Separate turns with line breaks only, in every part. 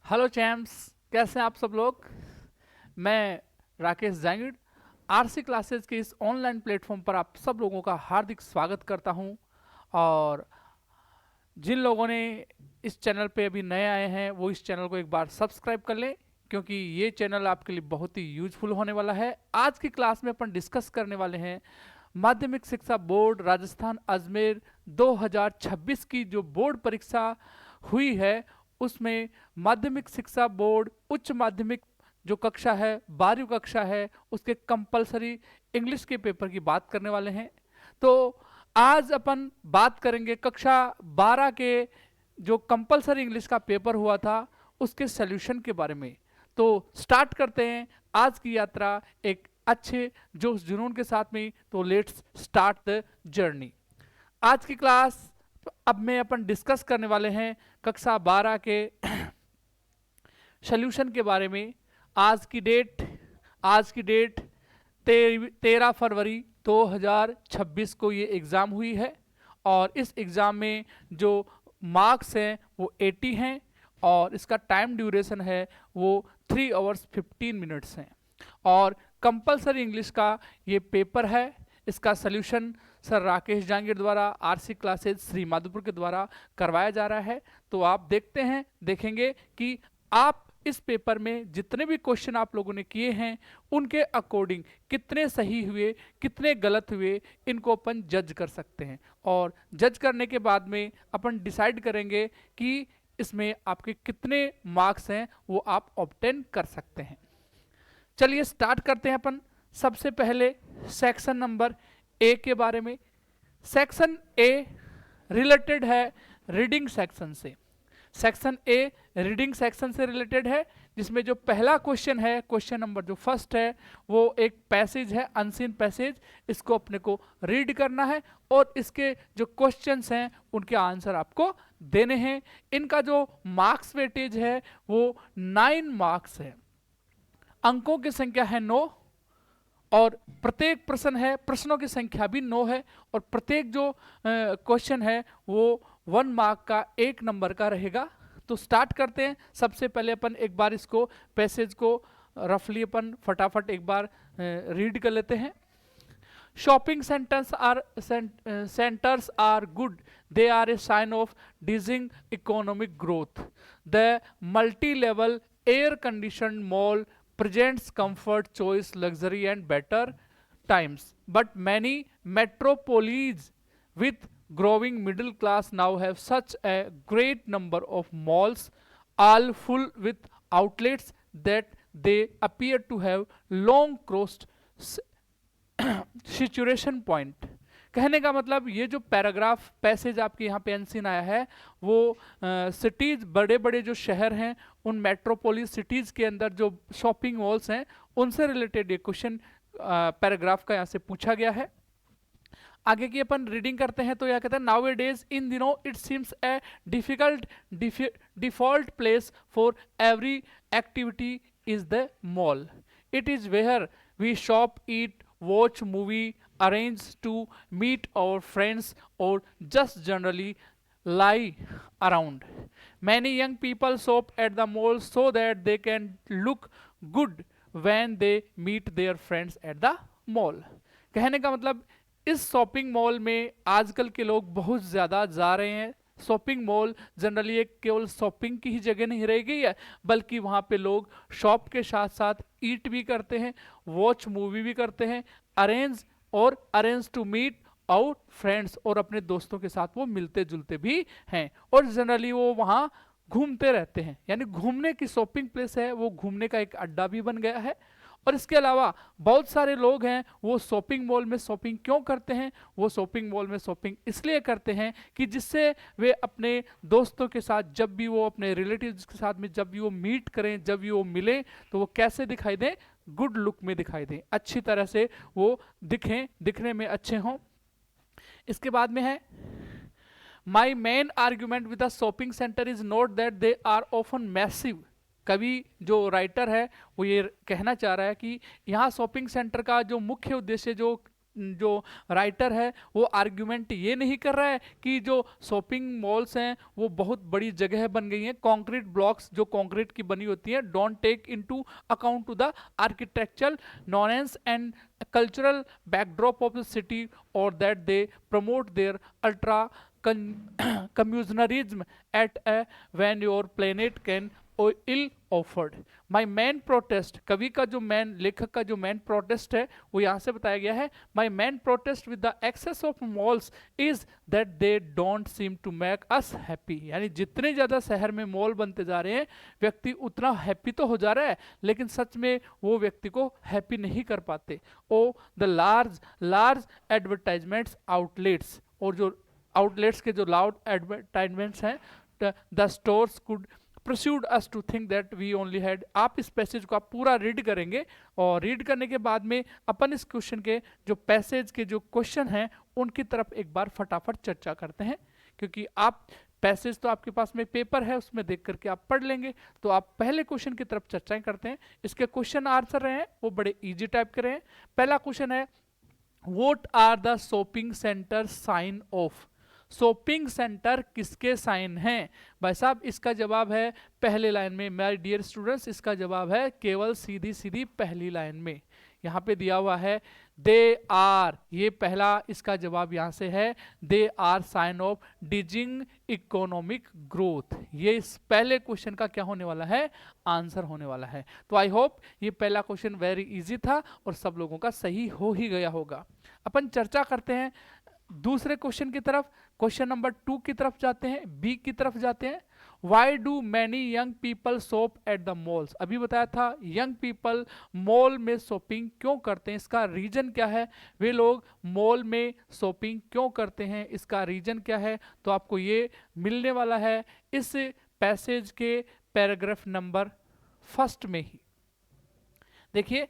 Hello champs, कैसे हैं आप सब लोग। मैं राकेश जांगिड़ आरसी क्लासेस के इस ऑनलाइन प्लेटफॉर्म पर आप सब लोगों का हार्दिक स्वागत करता हूं। और जिन लोगों ने इस चैनल पे अभी नए आए हैं वो इस चैनल को एक बार सब्सक्राइब कर लें, क्योंकि ये चैनल आपके लिए बहुत ही यूजफुल होने वाला है। आज की क्लास में अपन डिस्कस करने वाले हैं माध्यमिक शिक्षा बोर्ड राजस्थान अजमेर 2026 की जो बोर्ड परीक्षा हुई है, उसमें माध्यमिक शिक्षा बोर्ड उच्च माध्यमिक जो कक्षा है 12वीं कक्षा है उसके कंपलसरी इंग्लिश के पेपर की बात करने वाले हैं। तो आज अपन बात करेंगे कक्षा 12 के जो कंपलसरी इंग्लिश का पेपर हुआ था उसके सॉल्यूशन के बारे में। तो स्टार्ट करते हैं आज की यात्रा एक अच्छे जोश जुनून के साथ में। तो लेट्स स्टार्ट द जर्नी। आज की क्लास अब में अपन डिस्कस करने वाले हैं कक्षा 12 के सॉल्यूशन के बारे में। आज की डेट 13 फरवरी 2026 को ये एग्ज़ाम हुई है और इस एग्ज़ाम में जो मार्क्स हैं वो 80 हैं और इसका टाइम ड्यूरेशन है वो 3 आवर्स 15 मिनट्स हैं। और कंपलसरी इंग्लिश का ये पेपर है। इसका सॉल्यूशन सर राकेश जांगिड़ द्वारा आरसी क्लासेस श्री माधोपुर के द्वारा करवाया जा रहा है। तो आप देखेंगे कि आप इस पेपर में जितने भी क्वेश्चन आप लोगों ने किए हैं उनके अकॉर्डिंग कितने सही हुए कितने गलत हुए इनको अपन जज कर सकते हैं। और जज करने के बाद में अपन डिसाइड करेंगे कि इसमें आपके कितने मार्क्स हैं वो आप ऑब्टेन कर सकते हैं। चलिए स्टार्ट करते हैं अपन। सबसे पहले सेक्शन नंबर ए के बारे में। सेक्शन ए रिलेटेड है रीडिंग सेक्शन से। सेक्शन ए रीडिंग सेक्शन से रिलेटेड है, जिसमें जो पहला क्वेश्चन है, क्वेश्चन नंबर जो फर्स्ट है, वो एक पैसेज है, अनसीन पैसेज। इसको अपने को रीड करना है और इसके जो क्वेश्चंस हैं उनके आंसर आपको देने हैं। इनका जो मार्क्स वेटेज है वो 9 मार्क्स है। अंकों की संख्या है 9 और प्रत्येक प्रश्नों की संख्या भी 9 है और प्रत्येक जो क्वेश्चन है वो 1 मार्क का 1 नंबर का रहेगा। तो स्टार्ट करते हैं। सबसे पहले अपन एक बार इसको पैसेज को रफली अपन फटाफट एक बार रीड कर लेते हैं। Shopping centers are good. They are a sign of dizzying economic growth. The multi-level air-conditioned mall presents comfort, choice, luxury, and better times. But many metropolises with growing middle class now have such a great number of malls, all full with outlets that they appear to have long crossed situation point. कहने का मतलब ये जो paragraph passage आपके यहाँ पे unseen आया है वो सिटीज बड़े बड़े जो शहर हैं उन मेट्रोपोलिस सिटीज के अंदर जो शॉपिंग मॉल्स हैं उनसे रिलेटेड ये क्वेश्चन पैराग्राफ का यहाँ से पूछा गया है। आगे की अपन रीडिंग करते हैं तो यह कहते हैं नाउ ए डेज इन दिनों it seems a difficult default place for every activity is the mall. It is where we shop eat watch movie, arrange to meet our friends, or just generally lie around. Many young people shop at the mall so that they can look good when they meet their friends at the mall. कहने का मतलब इस shopping mall में आजकल के लोग बहुत ज़्यादा जा रहे हैं। शॉपिंग मॉल जनरली एक केवल शॉपिंग की ही जगह नहीं रह गई है, बल्कि वहाँ पे लोग शॉप के साथ साथ ईट भी करते हैं, वॉच मूवी भी करते हैं, arrange to meet out friends, और अपने दोस्तों के साथ वो मिलते जुलते भी हैं और जनरली वो वहाँ घूमते रहते हैं। यानी घूमने की शॉपिंग प्लेस है, वो घूमने का एक अड्डा भी बन गया है। और इसके अलावा बहुत सारे लोग हैं वो शॉपिंग मॉल में शॉपिंग क्यों करते हैं, वो शॉपिंग मॉल में शॉपिंग इसलिए करते हैं कि जिससे वे अपने दोस्तों के साथ जब भी वो अपने रिलेटिव्स के साथ में जब भी वो मीट करें, जब भी वो मिलें, तो वो कैसे दिखाई दें, गुड लुक में दिखाई दें, अच्छी तरह से वो दिखें, दिखने में अच्छे हों। इसके बाद में है my main argument with the shopping centre is not that they are often massive. कवि जो राइटर है वो ये कहना चाह रहा है कि यहाँ शॉपिंग सेंटर का जो मुख्य उद्देश्य जो जो राइटर है वो आर्ग्यूमेंट ये नहीं कर रहा है कि जो शॉपिंग मॉल्स हैं वो बहुत बड़ी जगह बन गई हैं, कंक्रीट ब्लॉक्स जो कंक्रीट की बनी होती हैं don't take into account to the architectural knowledge and cultural backdrop of the city, or that they promote their ultra communalism at a when your planet can ill offered. My main protest, कवि का जो main, लेखक का जो main protest है वो यहाँ से बताया गया है, my main protest with the excess of malls is that they don't seem to make us happy. यानी जितने ज़्यादा शहर में मॉल बनते जा रहे हैं व्यक्ति उतना हैप्पी तो हो जा रहा है लेकिन सच में वो व्यक्ति को हैप्पी नहीं कर पाते. ओ द लार्ज एडवर्टाइजमेंट्स आउटलेट्स, और जो आउटलेट्स के जो लाउड एडवर्टाइजमेंट्स हैं, the stores could pursued us to think that we only had. आप इस पैसेज को आप पूरा रीड करेंगे और रीड करने के बाद में अपन इस क्वेश्चन के जो पैसेज के जो क्वेश्चन हैं उनकी तरफ एक बार फटाफट चर्चा करते हैं, क्योंकि आप पैसेज तो आपके पास में पेपर है उसमें देख करके आप पढ़ लेंगे. तो आप पहले क्वेश्चन की तरफ चर्चाएं करते हैं. इसके क्वेश्चन आंसर रहे हैं वो बड़े इजी टाइप के रहे हैं. पहला क्वेश्चन है what are the shopping centre sign of. Shopping centre किसके साइन हैं भाई साहब? इसका जवाब है पहले लाइन में. माय डियर स्टूडेंट्स, इसका जवाब है केवल सीधी सीधी पहली लाइन में. यहाँ पे दिया हुआ है दे आर, ये पहला इसका जवाब यहाँ से है. They are sign of dizzying economic growth. ये इस पहले क्वेश्चन का क्या होने वाला है? आंसर होने वाला है. तो आई होप ये पहला क्वेश्चन वेरी इजी था और सब लोगों का सही हो ही गया होगा. अपन चर्चा करते हैं दूसरे क्वेश्चन की तरफ. क्वेश्चन नंबर 2 की तरफ जाते हैं, बी की तरफ जाते हैं. Why do many young people shop at the malls. अभी बताया था यंग पीपल मॉल में शॉपिंग क्यों करते हैं, इसका रीजन क्या है? वे लोग मॉल में शॉपिंग क्यों करते हैं, इसका रीजन क्या है? तो आपको ये मिलने वाला है इस पैसेज के पैराग्राफ नंबर 1 में ही. देखिए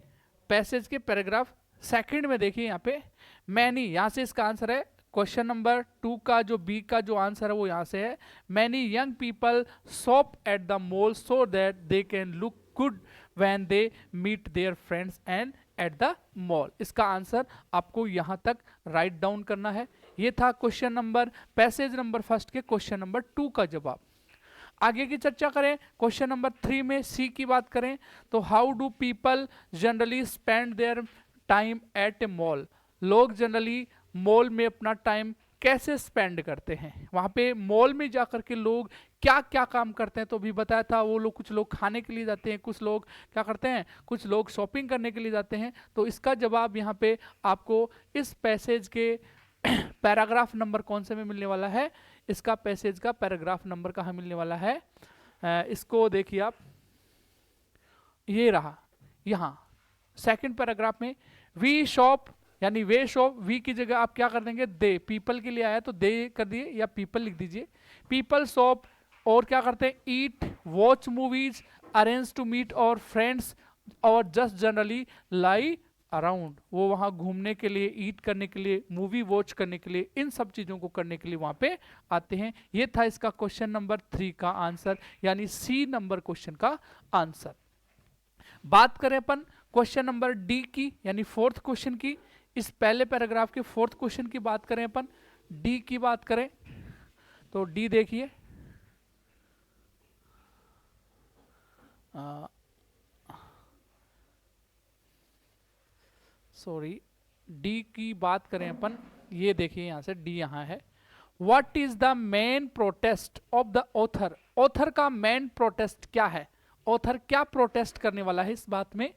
पैसेज के पैराग्राफ 2 में देखिए यहाँ पे मैनी, यहाँ से इसका आंसर है. क्वेश्चन नंबर 2 का जो बी का जो आंसर है वो यहाँ से है. Many young people shop at the mall so that they can look good when they meet their friends and at the mall. इसका आंसर आपको यहाँ तक राइट डाउन करना है. ये था क्वेश्चन नंबर पैसेज नंबर 1 के क्वेश्चन नंबर 2 का जवाब. आगे की चर्चा करें. क्वेश्चन नंबर 3 में सी की बात करें तो how do people generally spend their time at a mall. लोग जनरली मॉल में अपना टाइम कैसे स्पेंड करते हैं, वहाँ पे मॉल में जाकर के लोग क्या क्या काम करते हैं. तो भी बताया था वो लोग, कुछ लोग खाने के लिए जाते हैं, कुछ लोग क्या करते हैं, कुछ लोग शॉपिंग करने के लिए जाते हैं. तो इसका जवाब यहाँ पे आपको इस पैसेज के पैराग्राफ नंबर कौन से में मिलने वाला है? इसका पैसेज का पैराग्राफ नंबर कहाँ मिलने वाला है? इसको देखिए आप, ये रहा यहाँ 2nd पैराग्राफ में. वी शॉप यानी वे शॉप, वी की जगह आप क्या कर देंगे? दे. पीपल के लिए आया तो दे कर दिए या पीपल लिख दीजिए. पीपल शॉप और क्या करते हैं? Eat, watch movies, arrange to meet और फ्रेंड्स और जस्ट जनरली लाई अराउंड. वो वहाँ घूमने के लिए, ईट करने के लिए, मूवी वॉच करने के लिए, इन सब चीज़ों को करने के लिए वहाँ पे आते हैं. ये था इसका क्वेश्चन नंबर 3 का आंसर, यानी सी नंबर क्वेश्चन का आंसर. बात करें अपन क्वेश्चन नंबर डी की, यानी 4th क्वेश्चन की. इस पहले पैराग्राफ के 4th क्वेश्चन की बात करें अपन, डी की बात करें तो डी देखिए, सॉरी डी की बात करें अपन, ये देखिए यहाँ से डी यहाँ है. What is the main protest of the author. Author का मेन प्रोटेस्ट क्या है? ऑथर क्या प्रोटेस्ट करने वाला है इस बात में?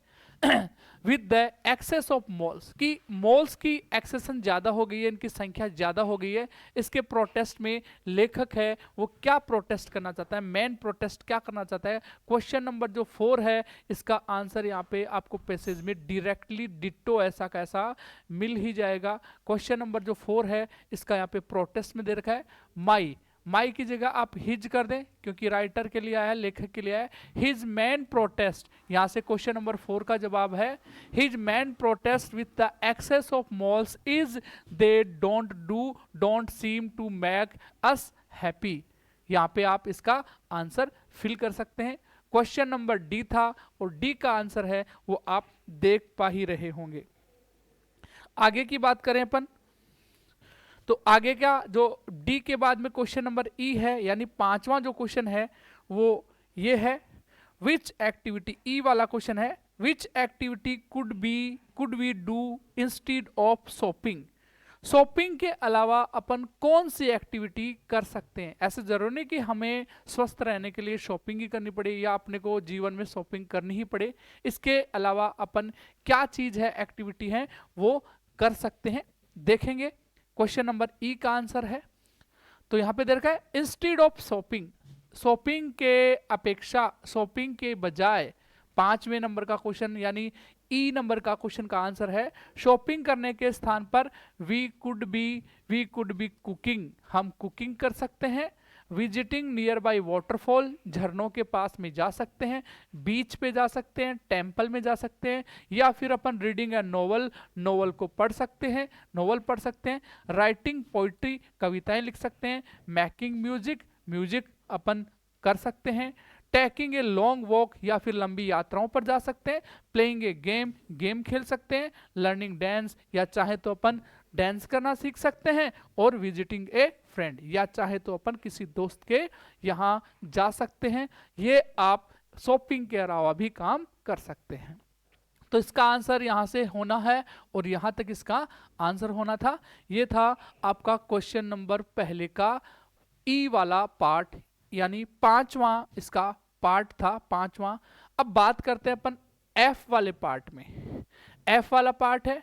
With the access of malls, की मॉल्स की एक्सेसन ज़्यादा हो गई है, इनकी संख्या ज़्यादा हो गई है. इसके प्रोटेस्ट में लेखक है वो क्या प्रोटेस्ट करना चाहता है, मेन प्रोटेस्ट क्या करना चाहता है? क्वेश्चन नंबर जो 4 है इसका आंसर यहाँ पे आपको पैसेज में डायरेक्टली डिट्टो ऐसा कैसा मिल ही जाएगा. क्वेश्चन नंबर जो 4 है इसका यहाँ पे प्रोटेस्ट में दे रखा है माई. माई की जगह आप हिज कर दें क्योंकि राइटर के लिए आया, लेखक के लिए आया. हिज मैन प्रोटेस्ट, यहाँ से क्वेश्चन नंबर 4 का जवाब है his main protest with the access of malls is they don't seem to make us happy. यहाँ पे आप इसका आंसर फिल कर सकते हैं. क्वेश्चन नंबर डी था और डी का आंसर है वो आप देख पा ही रहे होंगे. आगे की बात करें अपन, तो आगे क्या, जो डी के बाद में क्वेश्चन नंबर ई है, यानी पांचवा जो क्वेश्चन है वो ये है, विच एक्टिविटी, ई वाला क्वेश्चन है, which activity could we do instead of shopping. Shopping के अलावा अपन कौन सी एक्टिविटी कर सकते हैं। ऐसे जरूरी नहीं कि हमें स्वस्थ रहने के लिए शॉपिंग ही करनी पड़े या अपने को जीवन में शॉपिंग करनी ही पड़े, इसके अलावा अपन क्या चीज है, एक्टिविटी है, वो कर सकते हैं, देखेंगे। क्वेश्चन नंबर ई का आंसर है, तो यहां पे दे रखा है इंस्टीड ऑफ शॉपिंग, शॉपिंग के अपेक्षा, शॉपिंग के बजाय, पांचवें नंबर का क्वेश्चन यानी ई नंबर का क्वेश्चन का आंसर है, शॉपिंग करने के स्थान पर वी कुड बी कुकिंग, हम कुकिंग कर सकते हैं। विजिटिंग नियर बाई वाटरफॉल, झरनों के पास में जा सकते हैं, बीच पे जा सकते हैं, टेम्पल में जा सकते हैं, या फिर अपन रीडिंग ए नोवेल, नोवेल को पढ़ सकते हैं, नोवेल पढ़ सकते हैं। राइटिंग पोइट्री, कविताएं लिख सकते हैं। मेकिंग म्यूजिक, म्यूजिक अपन कर सकते हैं। टेकिंग ए लॉन्ग वॉक, या फिर लंबी यात्राओं पर जा सकते हैं। प्लेइंग ए गेम, गेम खेल सकते हैं। लर्निंग डांस, या चाहे तो अपन डांस करना सीख सकते हैं। और विजिटिंग ए फ्रेंड, या चाहे तो अपन किसी दोस्त के यहाँ जा सकते हैं। ये आप शॉपिंग के अलावा भी काम कर सकते हैं। तो इसका आंसर यहाँ से होना है, और यहाँ तक इसका आंसर होना था। ये था आपका क्वेश्चन नंबर पहले का ई वाला पार्ट, यानी पांचवा इसका पार्ट था, पांचवा। अब बात करते हैं अपन एफ वाले पार्ट में। एफ वाला पार्ट है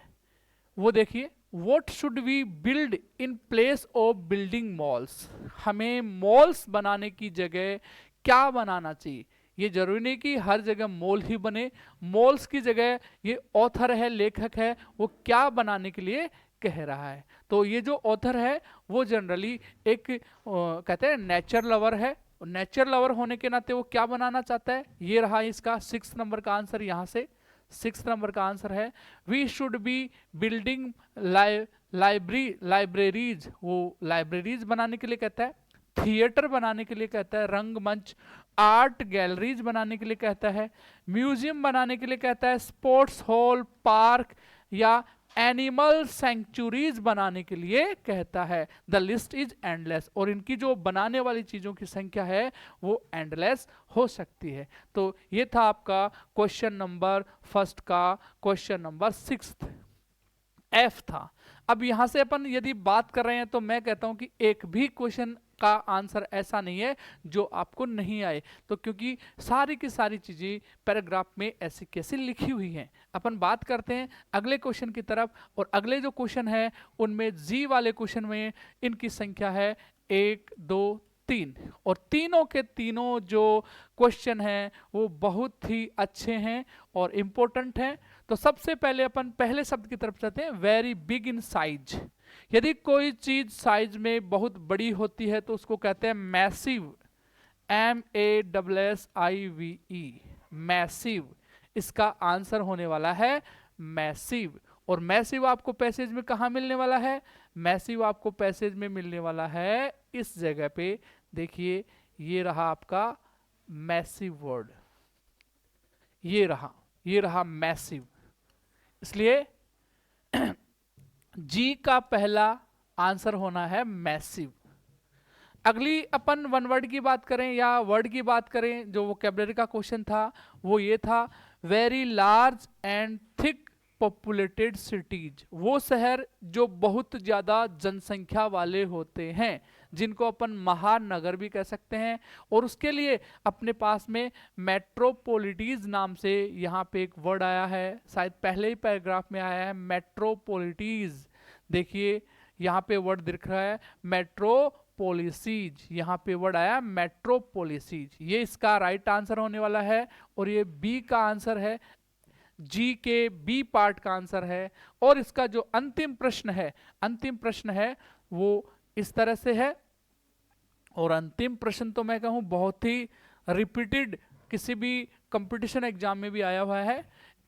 वो देखिए, what should we build in place of building malls, हमें मॉल्स बनाने की जगह क्या बनाना चाहिए। ये जरूरी नहीं कि हर जगह मॉल ही बने, मॉल्स की जगह ये ऑथर है, लेखक है, वो क्या बनाने के लिए कह रहा है। तो ये जो ऑथर है वो जनरली एक कहते हैं नेचर लवर है, नेचर लवर होने के नाते वो क्या बनाना चाहता है। ये रहा इसका 6 नंबर का आंसर, यहाँ से 6 नंबर का आंसर है, we should be building libraries, वो लाइब्रेरीज बनाने के लिए कहता है। थिएटर बनाने के लिए कहता है, रंगमंच, आर्ट गैलरीज बनाने के लिए कहता है, म्यूजियम बनाने के लिए कहता है, स्पोर्ट्स हॉल, पार्क या एनिमल सेंचुरीज बनाने के लिए कहता है। द लिस्ट इज एंडलेस, और इनकी जो बनाने वाली चीजों की संख्या है वो एंडलेस हो सकती है। तो ये था आपका क्वेश्चन नंबर फर्स्ट का क्वेश्चन नंबर 6 एफ था। अब यहां से अपन यदि बात कर रहे हैं तो मैं कहता हूं कि एक भी क्वेश्चन का आंसर ऐसा नहीं है जो आपको नहीं आए, तो क्योंकि सारी की सारी चीजें पैराग्राफ में ऐसी कैसी लिखी हुई हैं। अपन बात करते हैं अगले क्वेश्चन की तरफ, और अगले जो क्वेश्चन है उनमें जी वाले क्वेश्चन में इनकी संख्या है 1 2 3, और तीनों के तीनों जो क्वेश्चन हैं वो बहुत ही अच्छे हैं और इम्पोर्टेंट हैं। तो सबसे पहले अपन पहले शब्द की तरफ चलते हैं, वेरी बिग इन साइज। यदि कोई चीज साइज में बहुत बड़ी होती है तो उसको कहते हैं मैसिव, MASSIVE, मैसिव। इसका आंसर होने वाला है मैसिव। और मैसिव आपको पैसेज में कहाँ मिलने वाला है, मैसिव आपको पैसेज में मिलने वाला है इस जगह पे, देखिए ये रहा आपका मैसिव वर्ड, ये रहा मैसिव। इसलिए जी का पहला आंसर होना है मैसिव। अगली अपन वन वर्ड की बात करें या वर्ड की बात करें, जो वोकैबुलरी का क्वेश्चन था वो ये था, very large and thick populated cities, वो शहर जो बहुत ज़्यादा जनसंख्या वाले होते हैं, जिनको अपन महानगर भी कह सकते हैं। और उसके लिए अपने पास में मेट्रोपोलिटीज नाम से यहाँ पे एक वर्ड आया है, शायद पहले ही पैराग्राफ में आया है, मेट्रोपोलिटीज। देखिए यहाँ पे वर्ड दिख रहा है मेट्रोपोलिसीज, यहाँ पे वर्ड आया मेट्रोपोलिसीज। ये इसका राइट आंसर होने वाला है, और ये बी का आंसर है, जी के बी पार्ट का आंसर है। और इसका जो अंतिम प्रश्न है वो इस तरह से है, और अंतिम प्रश्न तो मैं कहूं बहुत ही रिपीटेड, किसी भी कंपटीशन एग्जाम में भी आया हुआ है।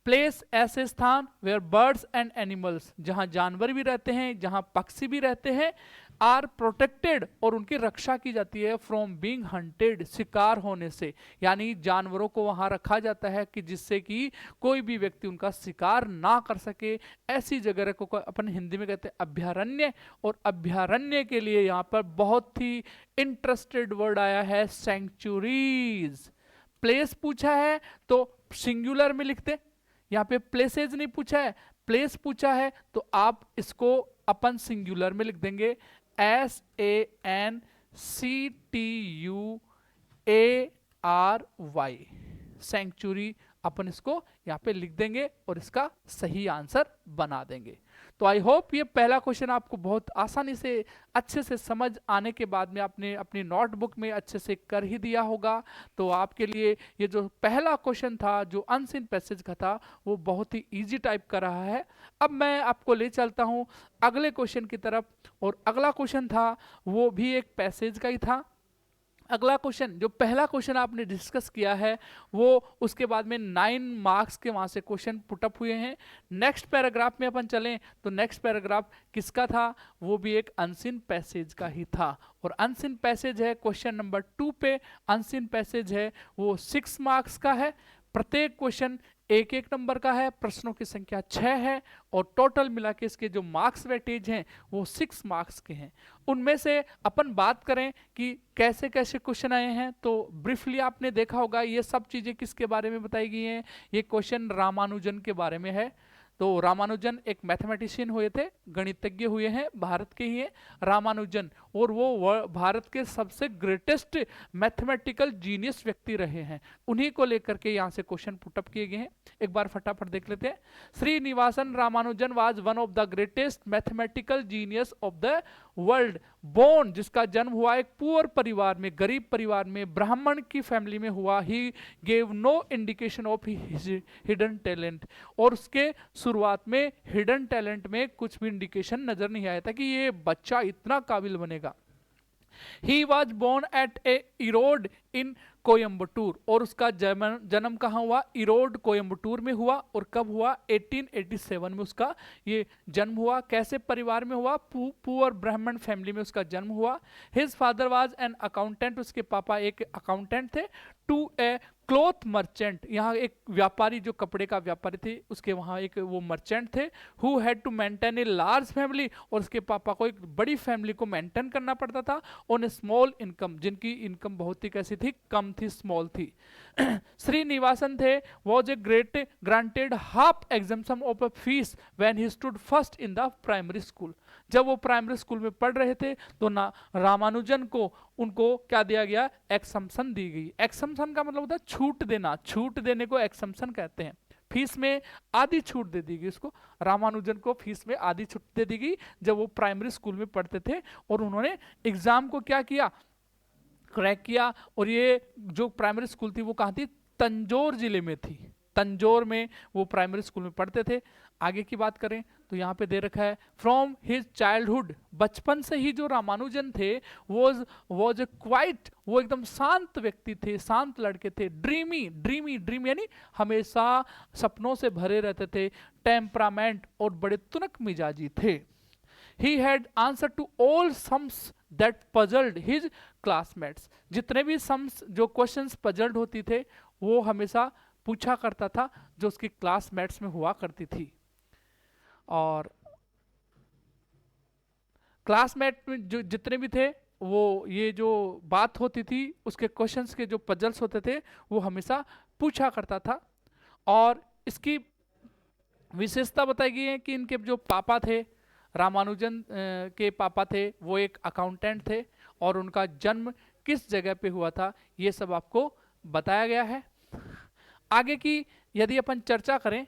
प्लेस ऐसे स्थान वेयर बर्ड्स एंड एनिमल्स, जहां जानवर भी रहते हैं, जहां पक्षी भी रहते हैं, आर प्रोटेक्टेड, और उनकी रक्षा की जाती है फ्रॉम बीइंग हंटेड, शिकार होने से, यानी जानवरों को वहां रखा जाता है कि जिससे कि कोई भी व्यक्ति उनका शिकार ना कर सके। ऐसी जगह को अपन हिंदी में कहते हैं अभयारण्य। और अभयारण्य के लिए यहाँ पर बहुत ही इंटरेस्टेड वर्ड आया है सेंचुरीज। प्लेस पूछा है तो सिंगुलर में लिखते, यहाँ पे प्लेसेज नहीं पूछा है, प्लेस पूछा है तो आप इसको अपन सिंगुलर में लिख देंगे, SANCTUARY, सेंचुरी अपन इसको यहाँ पे लिख देंगे और इसका सही आंसर बना देंगे। तो आई होप ये पहला क्वेश्चन आपको बहुत आसानी से अच्छे से समझ आने के बाद में आपने अपनी नोटबुक में अच्छे से कर ही दिया होगा। तो आपके लिए ये जो पहला क्वेश्चन था जो अनसीन पैसेज का था वो बहुत ही इजी टाइप का रहा है। अब मैं आपको ले चलता हूँ अगले क्वेश्चन की तरफ, और अगला क्वेश्चन था वो भी एक पैसेज का ही था। अगला क्वेश्चन, जो पहला क्वेश्चन आपने डिस्कस किया है वो उसके बाद में 9 मार्क्स के वहाँ से क्वेश्चन पुटअप हुए हैं। नेक्स्ट पैराग्राफ में अपन चलें तो नेक्स्ट पैराग्राफ किसका था, वो भी एक अनसीन पैसेज का ही था। और अनसीन पैसेज है क्वेश्चन नंबर 2 पे, अनसीन पैसेज है वो 6 मार्क्स का है। प्रत्येक क्वेश्चन एक एक नंबर का है, प्रश्नों की संख्या 6 है, और टोटल मिला के इसके जो मार्क्स वेटेज हैं वो 6 मार्क्स के हैं। उनमें से अपन बात करें कि कैसे कैसे क्वेश्चन आए हैं, तो ब्रीफली आपने देखा होगा ये सब चीज़ें किसके बारे में बताई गई हैं। ये क्वेश्चन रामानुजन के बारे में है। तो रामानुजन एक मैथमेटिशियन हुए थे, गणितज्ञ हुए हैं, भारत के ही हैं रामानुजन, और वो भारत के सबसे ग्रेटेस्ट मैथमेटिकल जीनियस व्यक्ति रहे हैं। उन्हीं को लेकर के यहाँ से क्वेश्चन पुटअप किए गए हैं। एक बार फटाफट देख लेते हैं। Srinivasan Ramanujan was one of the greatest mathematical genius of the world, born, जिसका जन्म हुआ एक पुअर परिवार में, गरीब परिवार में, ब्राह्मण की फैमिली में हुआ। He gave no indication of hidden talent, और उसके शुरुआत में हिडन टैलेंट में कुछ भी इंडिकेशन नजर नहीं आया था कि ये बच्चा इतना काबिल बनेगा। He was born at a Erode in Coimbatore, और उसका जन्म कहाँ हुआ, इरोड कोयम्बटूर में हुआ। और कब हुआ, 1887 में उसका ये जन्म हुआ। कैसे परिवार में हुआ, पुअर ब्राह्मण फैमिली में उसका जन्म हुआ। His father was an accountant, उसके पापा एक अकाउंटेंट थे। टू ए क्लॉथ मर्चेंट, यहाँ एक व्यापारी जो कपड़े का व्यापारी थे उसके वहाँ एक वो मर्चेंट थे। Who had to maintain a large family, और उसके पापा को एक बड़ी फैमिली को मेंटेन करना पड़ता था। ऑन ए स्मॉल इनकम, जिनकी इनकम बहुत ही कैसी थी, कम थी, स्मॉल थी। श्रीनिवासन थे was a great granted half exemption of a fees when he stood first in the primary school. जब वो प्राइमरी स्कूल में पढ़ रहे थे तो ना रामानुजन को उनको क्या दिया गया, एक्सम्पशन दी गई। एक्सम्पशन का मतलब होता है छूट देना, छूट देने को एक्सम्पशन कहते हैं। फीस में आधी छूट दे दी गई उसको, रामानुजन को फीस में आधी छूट दे दी गई जब वो प्राइमरी स्कूल में पढ़ते थे। और उन्होंने एग्जाम को क्या किया, क्रैक किया। और ये जो प्राइमरी स्कूल थी वो कहाँ थी, तंजौर जिले में थी। तंजौर में वो प्राइमरी स्कूल में पढ़ते थे। आगे की बात करें तो यहाँ पे दे रखा है फ्रॉम हिज चाइल्डहुड, बचपन से ही जो रामानुजन थे वॉज क्वाइट, वो एकदम शांत व्यक्ति थे, शांत लड़के थे। ड्रीमी, ड्रीमी, ड्रीम यानी हमेशा सपनों से भरे रहते थे। टेम्परामेंट, और बड़े तुनक मिजाजी थे। He had answered to all sums that puzzled his classmates, जितने भी सम्स जो क्वेश्चंस पजल्ड होती थे वो हमेशा पूछा करता था जो उसकी क्लासमेट्स में हुआ करती थी। और क्लासमेट में जो जितने भी थे वो ये जो बात होती थी उसके क्वेश्चंस के जो पजल्स होते थे वो हमेशा पूछा करता था। और इसकी विशेषता बताई गई है कि इनके जो पापा थे, रामानुजन के पापा थे, वो एक अकाउंटेंट थे, और उनका जन्म किस जगह पे हुआ था ये सब आपको बताया गया है। आगे की यदि अपन चर्चा करें,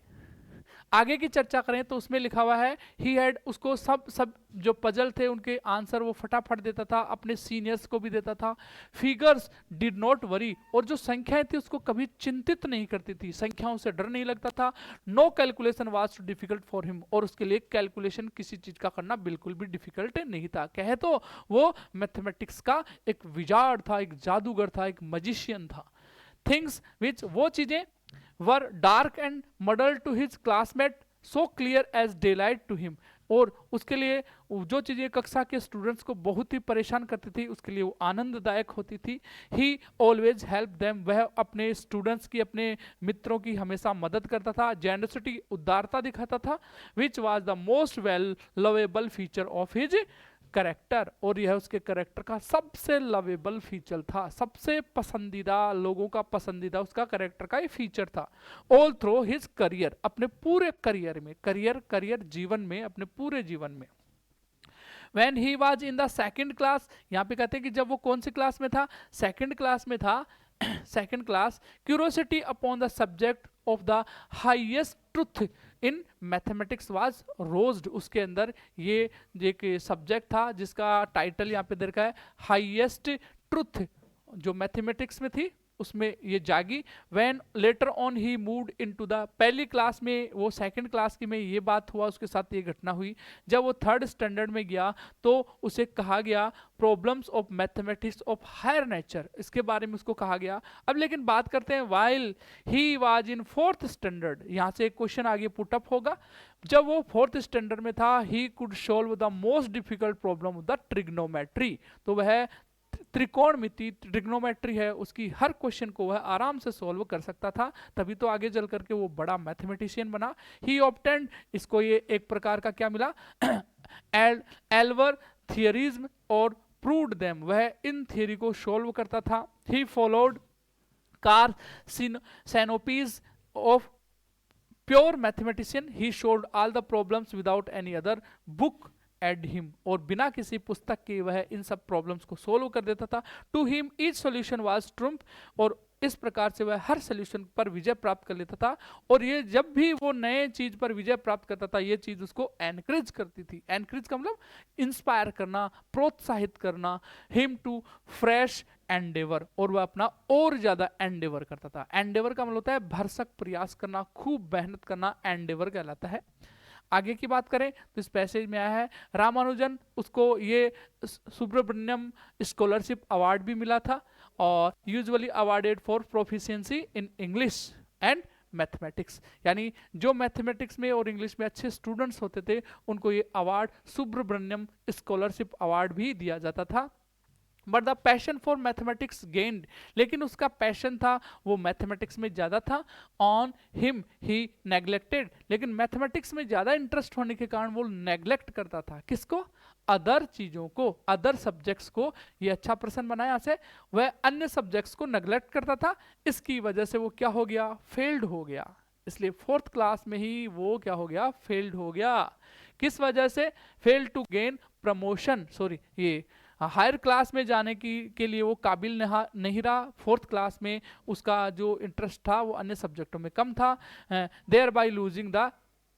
आगे की चर्चा करें तो उसमें लिखा हुआ है ही हैड, उसको सब जो पजल थे उनके आंसर वो फटाफट देता था, अपने सीनियर्स को भी देता था। फिगर्स डिड नॉट वरी, और जो संख्याएं थी उसको कभी चिंतित नहीं करती थी, संख्याओं से डर नहीं लगता था। No calculation was too difficult for him, और उसके लिए कैलकुलेशन किसी चीज का करना बिल्कुल भी डिफिकल्ट नहीं था। कहे तो वो मैथमेटिक्स का एक विजार्ड था, एक जादूगर था, एक मजिशियन था। थिंग्स विच, वो चीजें were dark and muddled to his classmate so clear as daylight to him, और उसके लिए जो चीज़ें कक्षा के स्टूडेंट्स को बहुत ही परेशान करती थी उसके लिए वो आनंददायक होती थी। ही ऑलवेज हेल्प देम, वह अपने स्टूडेंट्स की, अपने मित्रों की हमेशा मदद करता था। जेनरसिटी, उदारता दिखाता था, which was the most well lovable feature of his character, और यह उसके करेक्टर का सबसे लवेबल फीचर था, सबसे पसंदीदा, लोगों का पसंदीदा उसका करेक्टर का ये फीचर था। ऑल थ्रू हिज करियर, अपने पूरे करियर में, करियर जीवन में, अपने पूरे जीवन में। When he was in the second class, यहाँ पे कहते हैं कि जब वो कौन सी क्लास में था, सेकंड क्लास में था, second class, curiosity upon the subject of the highest truth in mathematics was roused, उसके अंदर ये एक सब्जेक्ट था जिसका टाइटल यहाँ पे दे रखा है हाईएस्ट ट्रुथ, जो मैथमेटिक्स में थी उसमें ये जागी। When later on he moved into the, पहली क्लास में, वो सेकंड क्लास की में ये बात हुआ, उसके साथ ये घटना हुई। जब वो थर्ड स्टैंडर्ड में गया तो उसे कहा गया problems of mathematics of higher nature, इसके बारे में उसको कहा गया। अब लेकिन बात करते हैं while he was in fourth standard, यहाँ से एक क्वेश्चन आगे पुटअप होगा। जब वो फोर्थ स्टैंडर्ड में था, he could solve the most difficult problem of the trigonometry, तो वह त्रिकोणमिति, ट्रिग्नोमेट्री है, उसकी हर क्वेश्चन को वह आराम से सॉल्व कर सकता था, तभी तो आगे चल करके वो बड़ा मैथमेटिशियन बना। ही ऑब्टेन्ड, इसको ये एक प्रकार का क्या मिला, एल्वर थियरीज्म और प्रूव्ड देम, वह इन थियरी को सॉल्व करता था। He followed Carr synopsis of pure mathematician, he showed all the problems without any other book aid him, और बिना किसी पुस्तक के वह इन सब प्रॉब्लम्स को सोल्व कर देता था। To him each solution was triumph, और इस प्रकार से वह हर सॉल्यूशन पर विजय प्राप्त कर लेता था। और ये जब भी वो नए चीज पर विजय प्राप्त करता था, ये चीज उसको एनकरेज करती थी। एनकरेज का मतलब इंस्पायर करना, प्रोत्साहित करना। हिम टू फ्रेश एंडेवर, और वह अपना और ज्यादा एंडेवर करता था। एंडेवर का मतलब होता है भरसक प्रयास करना, खूब मेहनत करना, एंडेवर कहलाता है। आगे की बात करें तो इस पैसेज में आया है रामानुजन, उसको ये सुब्रमण्यम स्कॉलरशिप अवार्ड भी मिला था, और usually awarded for proficiency in English and mathematics, यानी जो मैथमेटिक्स में और इंग्लिश में अच्छे स्टूडेंट्स होते थे उनको ये अवार्ड सुब्रमण्यम स्कॉलरशिप अवार्ड भी दिया जाता था। But the passion for mathematics gained, लेकिन उसका पैशन था वो मैथमेटिक्स में ज़्यादा था। ऑन हिम ही नेग्लेक्टेड, लेकिन मैथमेटिक्स में ज़्यादा इंटरेस्ट होने के कारण वो नेग्लेक्ट करता था, किसको, अदर चीज़ों को, अदर सब्जेक्ट्स को। ये अच्छा प्रश्न बना यहाँ से, वह अन्य सब्जेक्ट्स को नेग्लेक्ट करता था, इसकी वजह से वो क्या हो गया, फेल्ड हो गया। इसलिए फोर्थ क्लास में ही वो क्या हो गया, फेल्ड हो गया। किस वजह से, fail to gain promotion, sorry, ये हायर क्लास में जाने के लिए वो काबिल नहीं रहा। फोर्थ क्लास में उसका जो इंटरेस्ट था वो अन्य सब्जेक्टों में कम था। Thereby losing the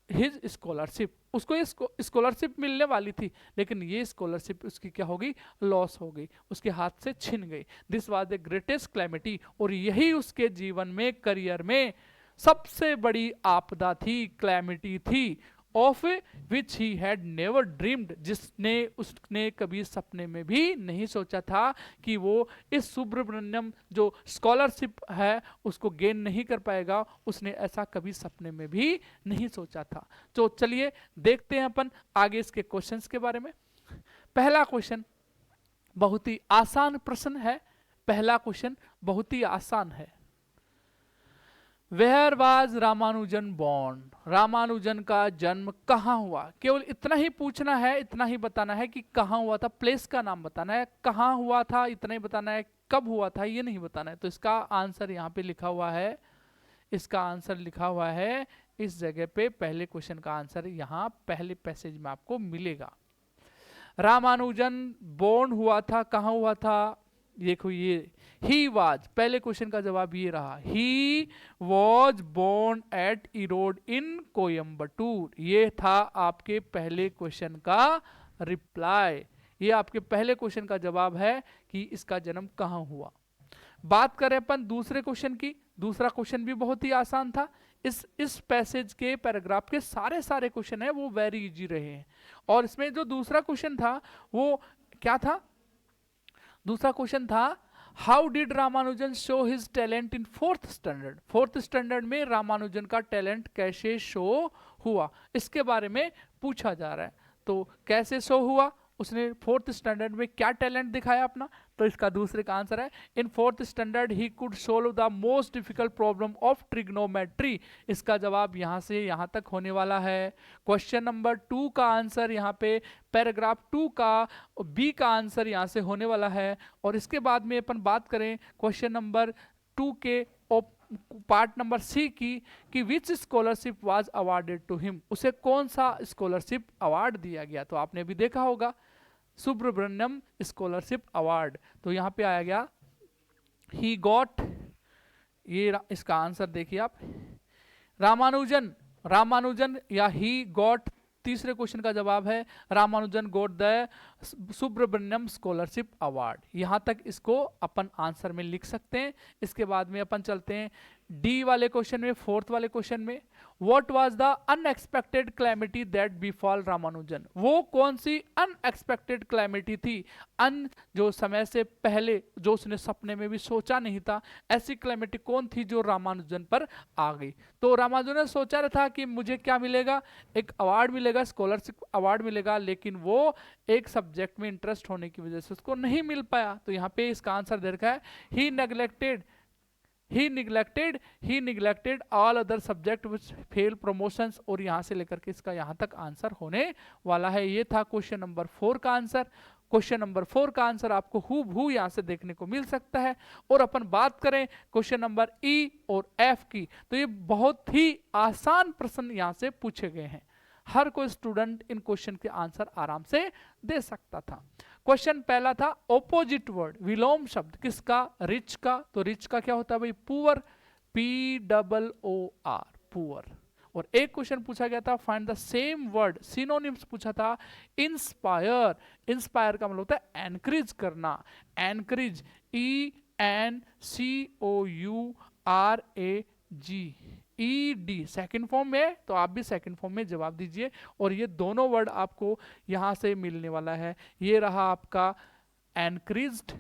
his scholarship, उसको ये स्कॉलरशिप मिलने वाली थी, लेकिन ये स्कॉलरशिप उसकी क्या हो गई, लॉस हो गई, उसके हाथ से छिन गई। This was the greatest calamity, और यही उसके जीवन में, करियर में सबसे बड़ी आपदा थी, क्लैमिटी थी। Of which he had never dreamed, जिसने उसने कभी सपने में भी नहीं सोचा था कि वो इस सुब्रमण्यम जो स्कॉलरशिप है उसको गेन नहीं कर पाएगा, उसने ऐसा कभी सपने में भी नहीं सोचा था। तो चलिए देखते हैं अपन आगे इसके क्वेश्चंस के बारे में। पहला क्वेश्चन बहुत ही आसान प्रश्न है, पहला क्वेश्चन बहुत ही आसान है। Where was Ramanujan born, Ramanujan का जन्म कहाँ हुआ, केवल इतना ही पूछना है, इतना ही बताना है कि कहाँ हुआ था, प्लेस का नाम बताना है, कहाँ हुआ था इतना ही बताना है, कब हुआ था ये नहीं बताना है। तो इसका आंसर यहाँ पे लिखा हुआ है, इसका आंसर लिखा हुआ है इस जगह पे, पहले क्वेश्चन का आंसर यहाँ पहले पैसेज में आपको मिलेगा। रामानुजन बोर्न हुआ था, कहाँ हुआ था, देखो ये ही वाज, पहले क्वेश्चन का जवाब ये रहा, he was born at Erode in Coimbatore. ये था आपके पहले क्वेश्चन का रिप्लाई, ये आपके पहले क्वेश्चन का जवाब है कि इसका जन्म कहाँ हुआ। बात करें अपन दूसरे क्वेश्चन की, दूसरा क्वेश्चन भी बहुत ही आसान था। इस पैसेज के पैराग्राफ के सारे क्वेश्चन है वो वेरी इजी रहे हैं, और इसमें जो दूसरा क्वेश्चन था वो क्या था, दूसरा क्वेश्चन था how did Ramanujan show his talent in fourth standard, fourth standard में रामानुजन का टैलेंट कैसे शो हुआ, इसके बारे में पूछा जा रहा है। तो कैसे शो हुआ, उसने 4th स्टैंडर्ड में क्या टैलेंट दिखाया अपना, तो इसका दूसरे का आंसर है इन 4th standard he could solve the most difficult problem of trigonometry. इसका जवाब यहाँ से यहाँ तक होने वाला है। क्वेश्चन नंबर 2 का आंसर यहाँ पे पैराग्राफ 2 का बी का आंसर यहाँ से होने वाला है। और इसके बाद में अपन बात करें क्वेश्चन नंबर 2 के पार्ट नंबर सी की, कि which scholarship was awarded to him, उसे कौन सा स्कॉलरशिप अवार्ड दिया गया। तो आपने भी देखा होगा सुब्रमण्यम स्कॉलरशिप अवार्ड, तो यहाँ पे आया गया ही गॉट, ये इसका आंसर देखिए आप, रामानुजन या ही गॉट, तीसरे क्वेश्चन का जवाब है Ramanujan got the Subramanyam scholarship award. यहां तक इसको अपन आंसर में लिख सकते हैं। इसके बाद में अपन चलते हैं डी वाले क्वेश्चन में, 4th वाले क्वेश्चन में, what was the unexpected calamity that befell Ramanujan, वो कौन सी अनएक्सपेक्टेड क्लैमिटी थी, जो समय से पहले, जो उसने सपने में भी सोचा नहीं था, ऐसी क्लैमिटी कौन थी जो रामानुजन पर आ गई। तो रामानुजन ने सोचा था कि मुझे क्या मिलेगा, एक अवार्ड मिलेगा, स्कॉलरशिप अवार्ड मिलेगा, लेकिन वो एक सब्जेक्ट में इंटरेस्ट होने की वजह से उसको नहीं मिल पाया। तो यहाँ पे इसका आंसर दे रखा है he neglected all other subject which fail promotions, और यहां से लेकर के इसका यहां तक आंसर होने वाला है। ये था क्वेश्चन नंबर 4 का आंसर। क्वेश्चन नंबर 4 का आंसर आपको हूबहू यहां से देखने को मिल सकता है। और अपन बात करें क्वेश्चन नंबर ई और एफ की, तो ये बहुत ही आसान प्रश्न यहां से पूछे गए हैं, हर कोई स्टूडेंट इन क्वेश्चन के आंसर आराम से दे सकता था। क्वेश्चन पहला था ऑपोजिट वर्ड, विलोम शब्द किसका, रिच का, तो रिच का क्या होता है भाई, पुअर, POOR, पुअर। और एक क्वेश्चन पूछा गया था find the same word, synonyms पूछा था, इंस्पायर, इंस्पायर का मतलब होता है एनकरेज करना, एनकरेज, ENCOURAG, सेकंड फॉर्म में, तो आप भी सेकंड फॉर्म में जवाब दीजिए। और ये दोनों वर्ड आपको यहां से मिलने वाला है। ये रहा आपका एनकरेज्ड,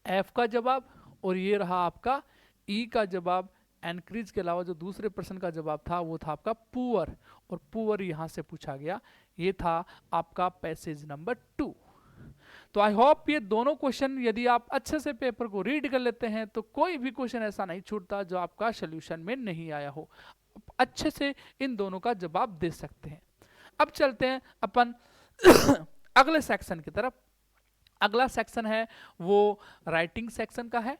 एफ का जवाब, और ये रहा आपका ई का जवाब। एनकरेज के अलावा जो दूसरे प्रश्न का जवाब था वो था आपका पुअर, और पुअर यहां से पूछा गया। ये था आपका पैसेज नंबर 2। तो आई होप ये दोनों क्वेश्चन यदि आप अच्छे से पेपर को रीड कर लेते हैं तो कोई भी क्वेश्चन ऐसा नहीं छूटता जो आपका सोल्यूशन में नहीं आया हो, अच्छे से इन दोनों का जवाब दे सकते हैं। अब चलते हैं अपन अगले सेक्शन की तरफ। अगला सेक्शन है वो राइटिंग सेक्शन का है।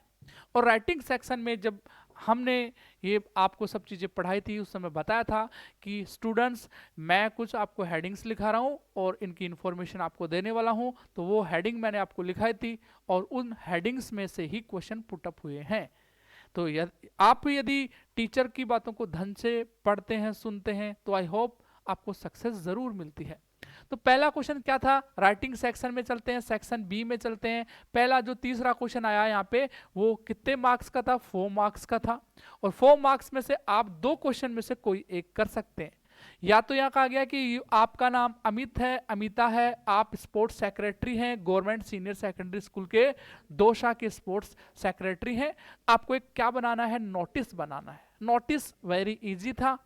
और राइटिंग सेक्शन में जब हमने ये आपको सब चीज़ें पढ़ाई थी उस समय बताया था कि स्टूडेंट्स मैं कुछ आपको हेडिंग्स लिखा रहा हूँ और इनकी इन्फॉर्मेशन आपको देने वाला हूँ। तो वो हेडिंग मैंने आपको लिखाई थी और उन हेडिंग्स में से ही क्वेश्चन पुटअप हुए हैं। तो आप यदि टीचर की बातों को ढंग से पढ़ते हैं, सुनते हैं, तो आई होप आपको सक्सेस ज़रूर मिलती है। तो पहला क्वेश्चन क्या था, राइटिंग सेक्शन में चलते हैं, सेक्शन बी में चलते हैं। पहला जो तीसरा क्वेश्चन आया यहाँ पे वो कितने मार्क्स का था, 4 मार्क्स का था। और 4 मार्क्स में से आप 2 क्वेश्चन में से कोई एक कर सकते हैं। या तो यहाँ कहा गया कि आपका नाम अमित है, अमिता है, आप स्पोर्ट्स सेक्रेटरी हैं, गवर्नमेंट सीनियर सेकेंडरी स्कूल के दोशा के स्पोर्ट्स सेक्रेटरी हैं। आपको एक क्या बनाना है, नोटिस बनाना है। नोटिस वेरी इजी था,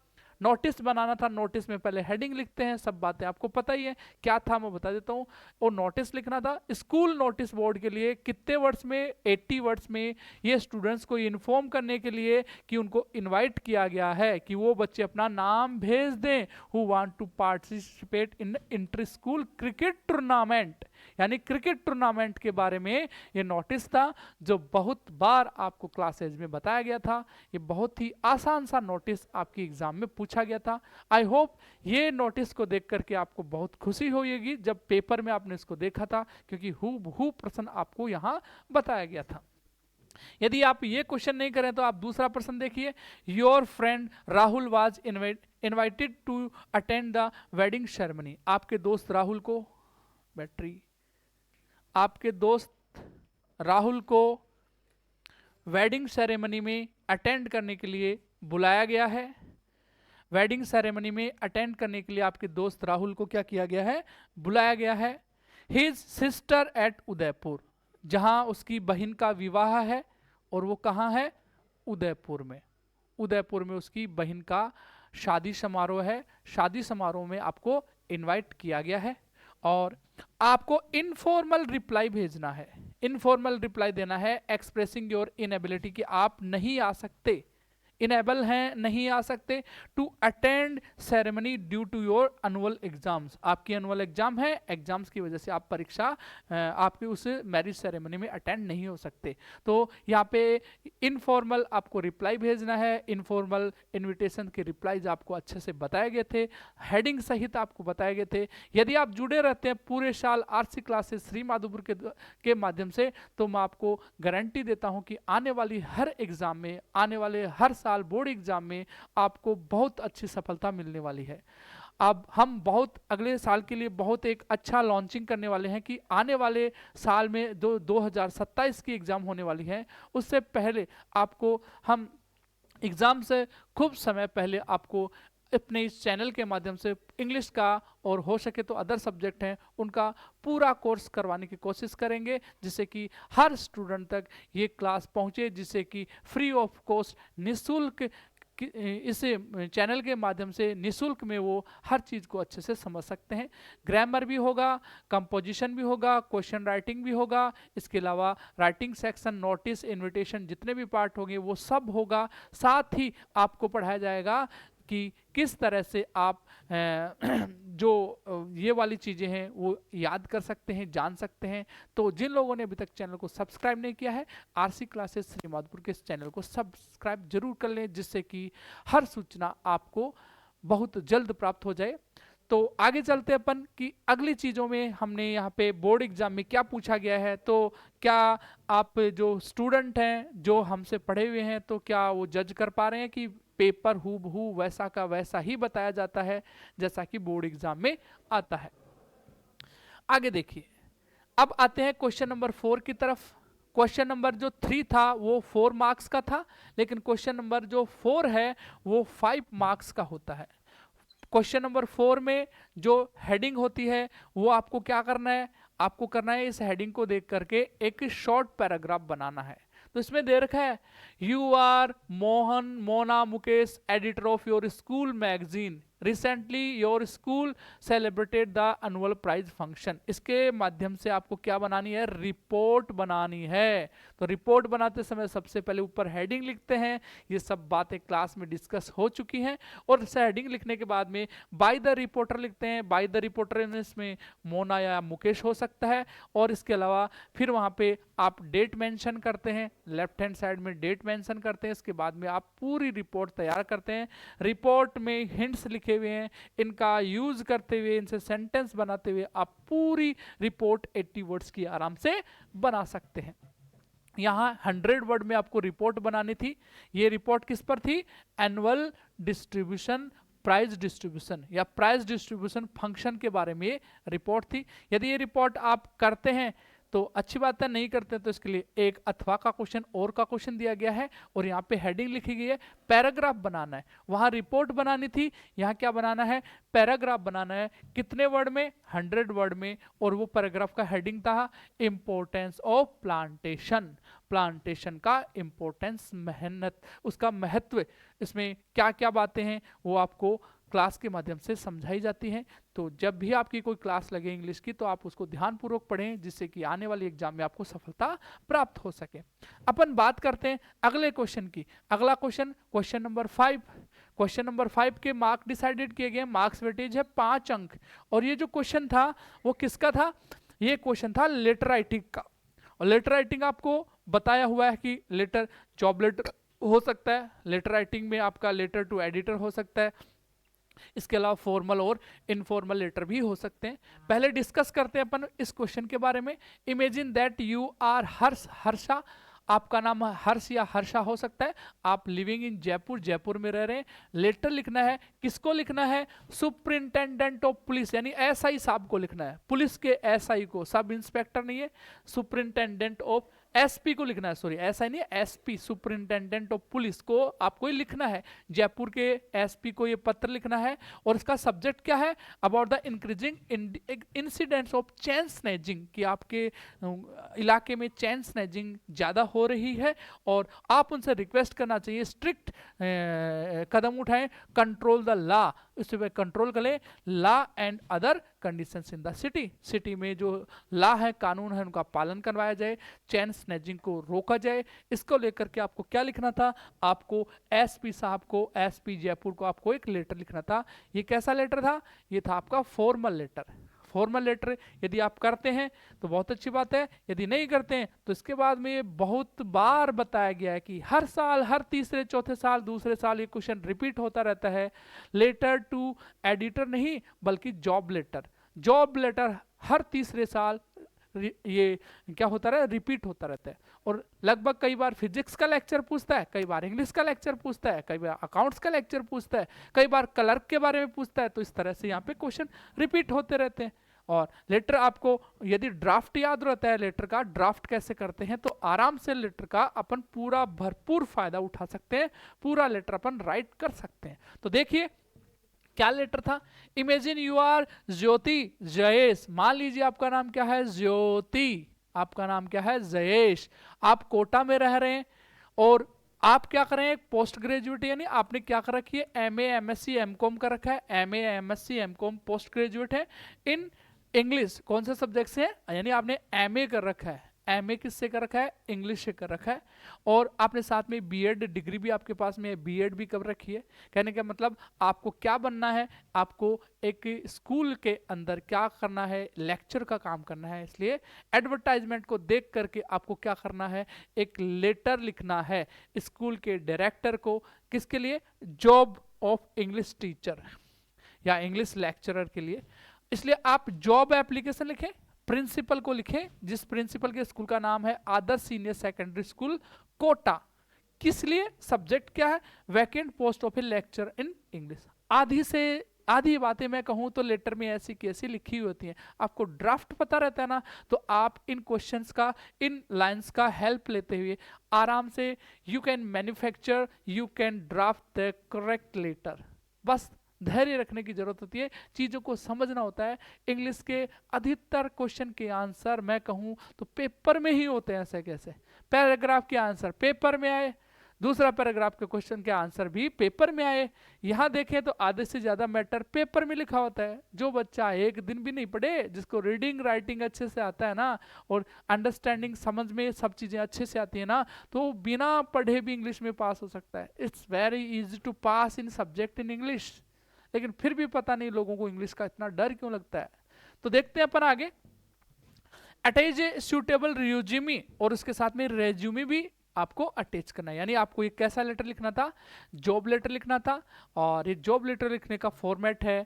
नोटिस बनाना था। नोटिस में पहले हेडिंग लिखते हैं, सब बातें आपको पता ही है क्या था, मैं बता देता हूँ। और नोटिस लिखना था स्कूल नोटिस बोर्ड के लिए कितने वर्ड्स में, 80 वर्ड्स में। ये स्टूडेंट्स को इन्फॉर्म करने के लिए कि उनको इनवाइट किया गया है कि वो बच्चे अपना नाम भेज दें who want to participate in inter school cricket tournament, यानी क्रिकेट टूर्नामेंट के बारे में ये नोटिस था जो बहुत बार आपको क्लासेज में बताया गया था। ये बहुत ही आसान सा नोटिस आपकी एग्जाम में पूछा गया था। आई होप ये नोटिस को देख करके आपको बहुत खुशी होगी जब पेपर में आपने इसको देखा था, क्योंकि हूबहू प्रश्न आपको यहाँ बताया गया था। यदि आप ये क्वेश्चन नहीं करें तो आप दूसरा प्रश्न देखिए। Your friend Rahul was invited to attend the wedding ceremony. आपके दोस्त राहुल को, बैटरी, आपके दोस्त राहुल को वेडिंग सेरेमनी में अटेंड करने के लिए बुलाया गया है। वेडिंग सेरेमनी में अटेंड करने के लिए आपके दोस्त राहुल को क्या किया गया है, बुलाया गया है। हिज सिस्टर एट उदयपुर, जहां उसकी बहन का विवाह है, और वो कहाँ है, उदयपुर में। उदयपुर में उसकी बहन का शादी समारोह है। शादी समारोह में आपको इनवाइट किया गया है और आपको इनफॉर्मल रिप्लाई भेजना है, इनफॉर्मल रिप्लाई देना है एक्सप्रेसिंग योर इनएबिलिटी कि आप नहीं आ सकते, इनेबल हैं, नहीं आ सकते, to attend ceremony due to your annual exams, आपकी एनुअल एग्जाम है, एग्जाम्स की वजह से आप परीक्षा आपकी उस मैरिज सेरेमनी में अटेंड नहीं हो सकते। तो यहाँ पे इनफॉर्मल आपको रिप्लाई भेजना है, इनफॉर्मल इनविटेशन के रिप्लाईज आपको अच्छे से बताए गए थे, हेडिंग सहित आपको बताए गए थे। यदि आप जुड़े रहते हैं पूरे साल आरसी क्लासेस श्री माधोपुर के माध्यम से, तो मैं आपको गारंटी देता हूँ कि आने वाली हर एग्जाम में, आने वाले हर साल बोर्ड एग्जाम में आपको बहुत अच्छी सफलता मिलने वाली है। अब हम बहुत अगले साल के लिए बहुत एक अच्छा लॉन्चिंग करने वाले हैं कि आने वाले साल में 2027 की एग्जाम होने वाली है, उससे पहले आपको हम एग्जाम से खूब समय पहले आपको अपने इस चैनल के माध्यम से इंग्लिश का और हो सके तो अदर सब्जेक्ट हैं उनका पूरा कोर्स करवाने की कोशिश करेंगे, जिससे कि हर स्टूडेंट तक ये क्लास पहुंचे, जिससे कि फ्री ऑफ कॉस्ट निःशुल्क इस चैनल के माध्यम से निःशुल्क में वो हर चीज़ को अच्छे से समझ सकते हैं। ग्रामर भी होगा, कंपोजिशन भी होगा, क्वेश्चन राइटिंग भी होगा, इसके अलावा राइटिंग सेक्शन, नोटिस, इनविटेशन, जितने भी पार्ट होंगे वो सब होगा। साथ ही आपको पढ़ाया जाएगा कि किस तरह से आप जो ये वाली चीज़ें हैं वो याद कर सकते हैं, जान सकते हैं। तो जिन लोगों ने अभी तक चैनल को सब्सक्राइब नहीं किया है, आरसी क्लासेस श्री माधोपुर के इस चैनल को सब्सक्राइब जरूर कर लें, जिससे कि हर सूचना आपको बहुत जल्द प्राप्त हो जाए। तो आगे चलते अपन कि अगली चीज़ों में हमने यहाँ पे बोर्ड एग्जाम में क्या पूछा गया है। तो क्या आप जो स्टूडेंट हैं जो हमसे पढ़े हुए हैं, तो क्या वो जज कर पा रहे हैं कि पेपर हूबहू वैसा का वैसा ही बताया जाता है जैसा कि बोर्ड एग्जाम में आता है। आगे देखिए, अब आते हैं क्वेश्चन नंबर 4 की तरफ। क्वेश्चन नंबर जो 3 था वो 4 मार्क्स का था, लेकिन क्वेश्चन नंबर जो 4 है वो 5 मार्क्स का होता है। क्वेश्चन नंबर 4 में जो हेडिंग होती है वो आपको क्या करना है, आपको करना है इस हेडिंग को देख करके एक शॉर्ट पैराग्राफ बनाना है। तो इसमें दे रखा है, you are Mohan Mona Mukesh editor of your school magazine, recently your school celebrated the annual prize function. इसके माध्यम से आपको क्या बनानी है, रिपोर्ट बनानी है। तो रिपोर्ट बनाते समय सबसे पहले ऊपर हेडिंग लिखते हैं, ये सब बातें क्लास में डिस्कस हो चुकी हैं, और इस हेडिंग लिखने के बाद में बाय द रिपोर्टर लिखते हैं। बाय द रिपोर्टर इसमें मोना या मुकेश हो सकता है, और इसके अलावा फिर वहाँ पे आप डेट मेंशन करते हैं, लेफ्ट हैंड साइड में डेट मेंशन करते हैं। इसके बाद में आप पूरी रिपोर्ट तैयार करते हैं। रिपोर्ट में हिंट्स लिखे हुए हैं, इनका यूज करते हुए, इनसे सेंटेंस बनाते हुए आप पूरी रिपोर्ट 80 वर्ड्स की आराम से बना सकते हैं। यहाँ 100 वर्ड में आपको रिपोर्ट बनानी थी। ये रिपोर्ट किस पर थी, एनुअल डिस्ट्रीब्यूशन प्राइज डिस्ट्रीब्यूशन या प्राइज डिस्ट्रीब्यूशन फंक्शन के बारे में ये रिपोर्ट थी। यदि ये रिपोर्ट आप करते हैं तो अच्छी बात है, नहीं करते तो इसके लिए एक अथवा का क्वेश्चन और का क्वेश्चन दिया गया है, और यहाँ पे हेडिंग लिखी गई है, पैराग्राफ बनाना है। वहाँ रिपोर्ट बनानी थी, यहाँ क्या बनाना है, पैराग्राफ बनाना है। कितने वर्ड में, 100 वर्ड में, और वो पैराग्राफ का हेडिंग था इम्पोर्टेंस ऑफ प्लांटेशन। प्लांटेशन का इम्पोर्टेंस, मेहनत, उसका महत्व, इसमें क्या क्या बातें हैं वो आपको क्लास के माध्यम से समझाई जाती हैं। तो जब भी आपकी कोई क्लास लगे इंग्लिश की, तो आप उसको ध्यानपूर्वक पढ़ें, जिससे कि आने वाली एग्जाम में आपको सफलता प्राप्त हो सके। अपन बात करते हैं अगले क्वेश्चन की। अगला question, question number 5। Question number 5 के मार्क डिसाइडेड किए गए, मार्क्स वेटेज है 5 अंक। और ये जो क्वेश्चन था वो किसका था, ये क्वेश्चन था लेटर राइटिंग का। और लेटर राइटिंग आपको बताया हुआ है कि लेटर, जॉब लेटर हो सकता है, लेटर राइटिंग में आपका लेटर टू एडिटर हो सकता है, इसके अलावा फॉर्मल और इनफॉर्मल लेटर भी हो सकते हैं। पहले डिस्कस करते हैं अपन इस क्वेश्चन के बारे में। Imagine that you are Harsha, आपका नाम हर्ष या हर्षा हो सकता है, आप लिविंग इन जयपुर, जयपुर में रह रहे हैं। लेटर लिखना है, किसको लिखना है, सुपरिंटेंडेंट ऑफ पुलिस, यानी एसआई साहब को लिखना है, पुलिस के एसआई को, सब इंस्पेक्टर नहीं है, सुपरिंटेंडेंट ऑफ एसपी को लिखना है, सॉरी ऐसा ही नहीं, एसपी सुपरिंटेंडेंट ऑफ पुलिस को आपको ही लिखना है, जयपुर के एसपी को ये पत्र लिखना है। और इसका सब्जेक्ट क्या है, about the increasing incidents of chain snatching, कि आपके इलाके में चेन स्नैचिंग ज़्यादा हो रही है और आप उनसे रिक्वेस्ट करना चाहिए स्ट्रिक्ट कदम उठाएं, कंट्रोल द लॉ, इस पे कंट्रोल करें, law and other conditions in the city, city में जो लॉ है, कानून है, उनका पालन करवाया जाए, चेन स्नैचिंग को रोका जाए। इसको लेकर के आपको क्या लिखना था, आपको एसपी साहब को, एसपी जयपुर को आपको एक लेटर लिखना था। ये कैसा लेटर था, ये था आपका फॉर्मल लेटर। फॉर्मल लेटर यदि आप करते हैं तो बहुत अच्छी बात है, यदि नहीं करते हैं तो इसके बाद में ये बहुत बार बताया गया है कि हर साल, हर तीसरे चौथे साल, दूसरे साल ये क्वेश्चन रिपीट होता रहता है। लेटर टू एडिटर नहीं बल्कि जॉब लेटर, जॉब लेटर हर तीसरे साल ये क्या होता है, रिपीट होता रहता है। और लगभग कई बार फिजिक्स का लेक्चर पूछता है, कई बार इंग्लिश का लेक्चर पूछता है, कई बार अकाउंट्स का लेक्चर पूछता है, कई बार क्लर्क के बारे में पूछता है। तो इस तरह से यहाँ पे क्वेश्चन रिपीट होते रहते हैं। और लेटर आपको यदि ड्राफ्ट याद रहता है, लेटर का ड्राफ्ट कैसे करते हैं, तो आराम से लेटर का अपन पूरा भरपूर फायदा उठा सकते हैं, पूरा लेटर अपन राइट कर सकते हैं। तो देखिए क्या लेटर था, इमेजिन यू आर ज्योति जयेश, मान लीजिए आपका नाम क्या है, ज्योति, आपका नाम क्या है, जयेश, आप कोटा में रह रहे हैं और आप क्या करें, एक पोस्ट ग्रेजुएट, यानी आपने क्या कर रखी है, एमए एमएससी एमकॉम कर रखा है, MA MSc MCom post graduate है इन इंग्लिश, कौन से सब्जेक्ट से है, यानी आपने एमए कर रखा है, एमए किससे कर रखा है, इंग्लिश से कर रखा है। और आपने साथ में बीएड डिग्री भी आपके पास में है, बीएड भी कर रखी है। कहने का मतलब आपको क्या बनना है, आपको एक स्कूल के अंदर क्या करना है, लेक्चर का काम करना है। इसलिए एडवर्टाइजमेंट को देख करके आपको क्या करना है, एक लेटर लिखना है स्कूल के डायरेक्टर को, किसके लिए, जॉब ऑफ इंग्लिश टीचर या इंग्लिश लेक्चरर के लिए। इसलिए आप जॉब एप्लीकेशन लिखें, प्रिंसिपल को लिखें, जिस प्रिंसिपल के स्कूल का नाम है आदर्श सीनियर सेकेंडरी स्कूल कोटा, किस लिए, सब्जेक्ट क्या है, vacant post of A lecture in English. आधी से आधी बातें मैं कहूं तो लेटर में ऐसी कैसी लिखी हुई होती हैं, आपको ड्राफ्ट पता रहता है ना, तो आप इन क्वेश्चंस का, इन लाइंस का हेल्प लेते हुए आराम से you can manufacture, you can draft the correct letter. बस धैर्य रखने की जरूरत होती है, चीज़ों को समझना होता है। इंग्लिश के अधिकतर क्वेश्चन के आंसर मैं कहूँ तो पेपर में ही होते हैं। ऐसे कैसे पैराग्राफ के आंसर पेपर में आए, दूसरा पैराग्राफ के क्वेश्चन के आंसर भी पेपर में आए। यहाँ देखें तो आधे से ज़्यादा मैटर पेपर में लिखा होता है। जो बच्चा एक दिन भी नहीं पढ़े, जिसको रीडिंग राइटिंग अच्छे से आता है ना, और अंडरस्टैंडिंग समझ में सब चीज़ें अच्छे से आती है ना, तो बिना पढ़े भी इंग्लिश में पास हो सकता है। It's very easy to pass in subject in English. लेकिन फिर भी पता नहीं लोगों को इंग्लिश का इतना डर क्यों लगता है। तो देखते हैं अपन आगे, अटैच ए सूटेबल रिज्यूमे, और उसके साथ में रेज्यूमे भी आपको अटैच करना है। यानी आपको ये कैसा लेटर लिखना था, जॉब लेटर लिखना था। और ये जॉब लेटर लिखने का फॉर्मेट है,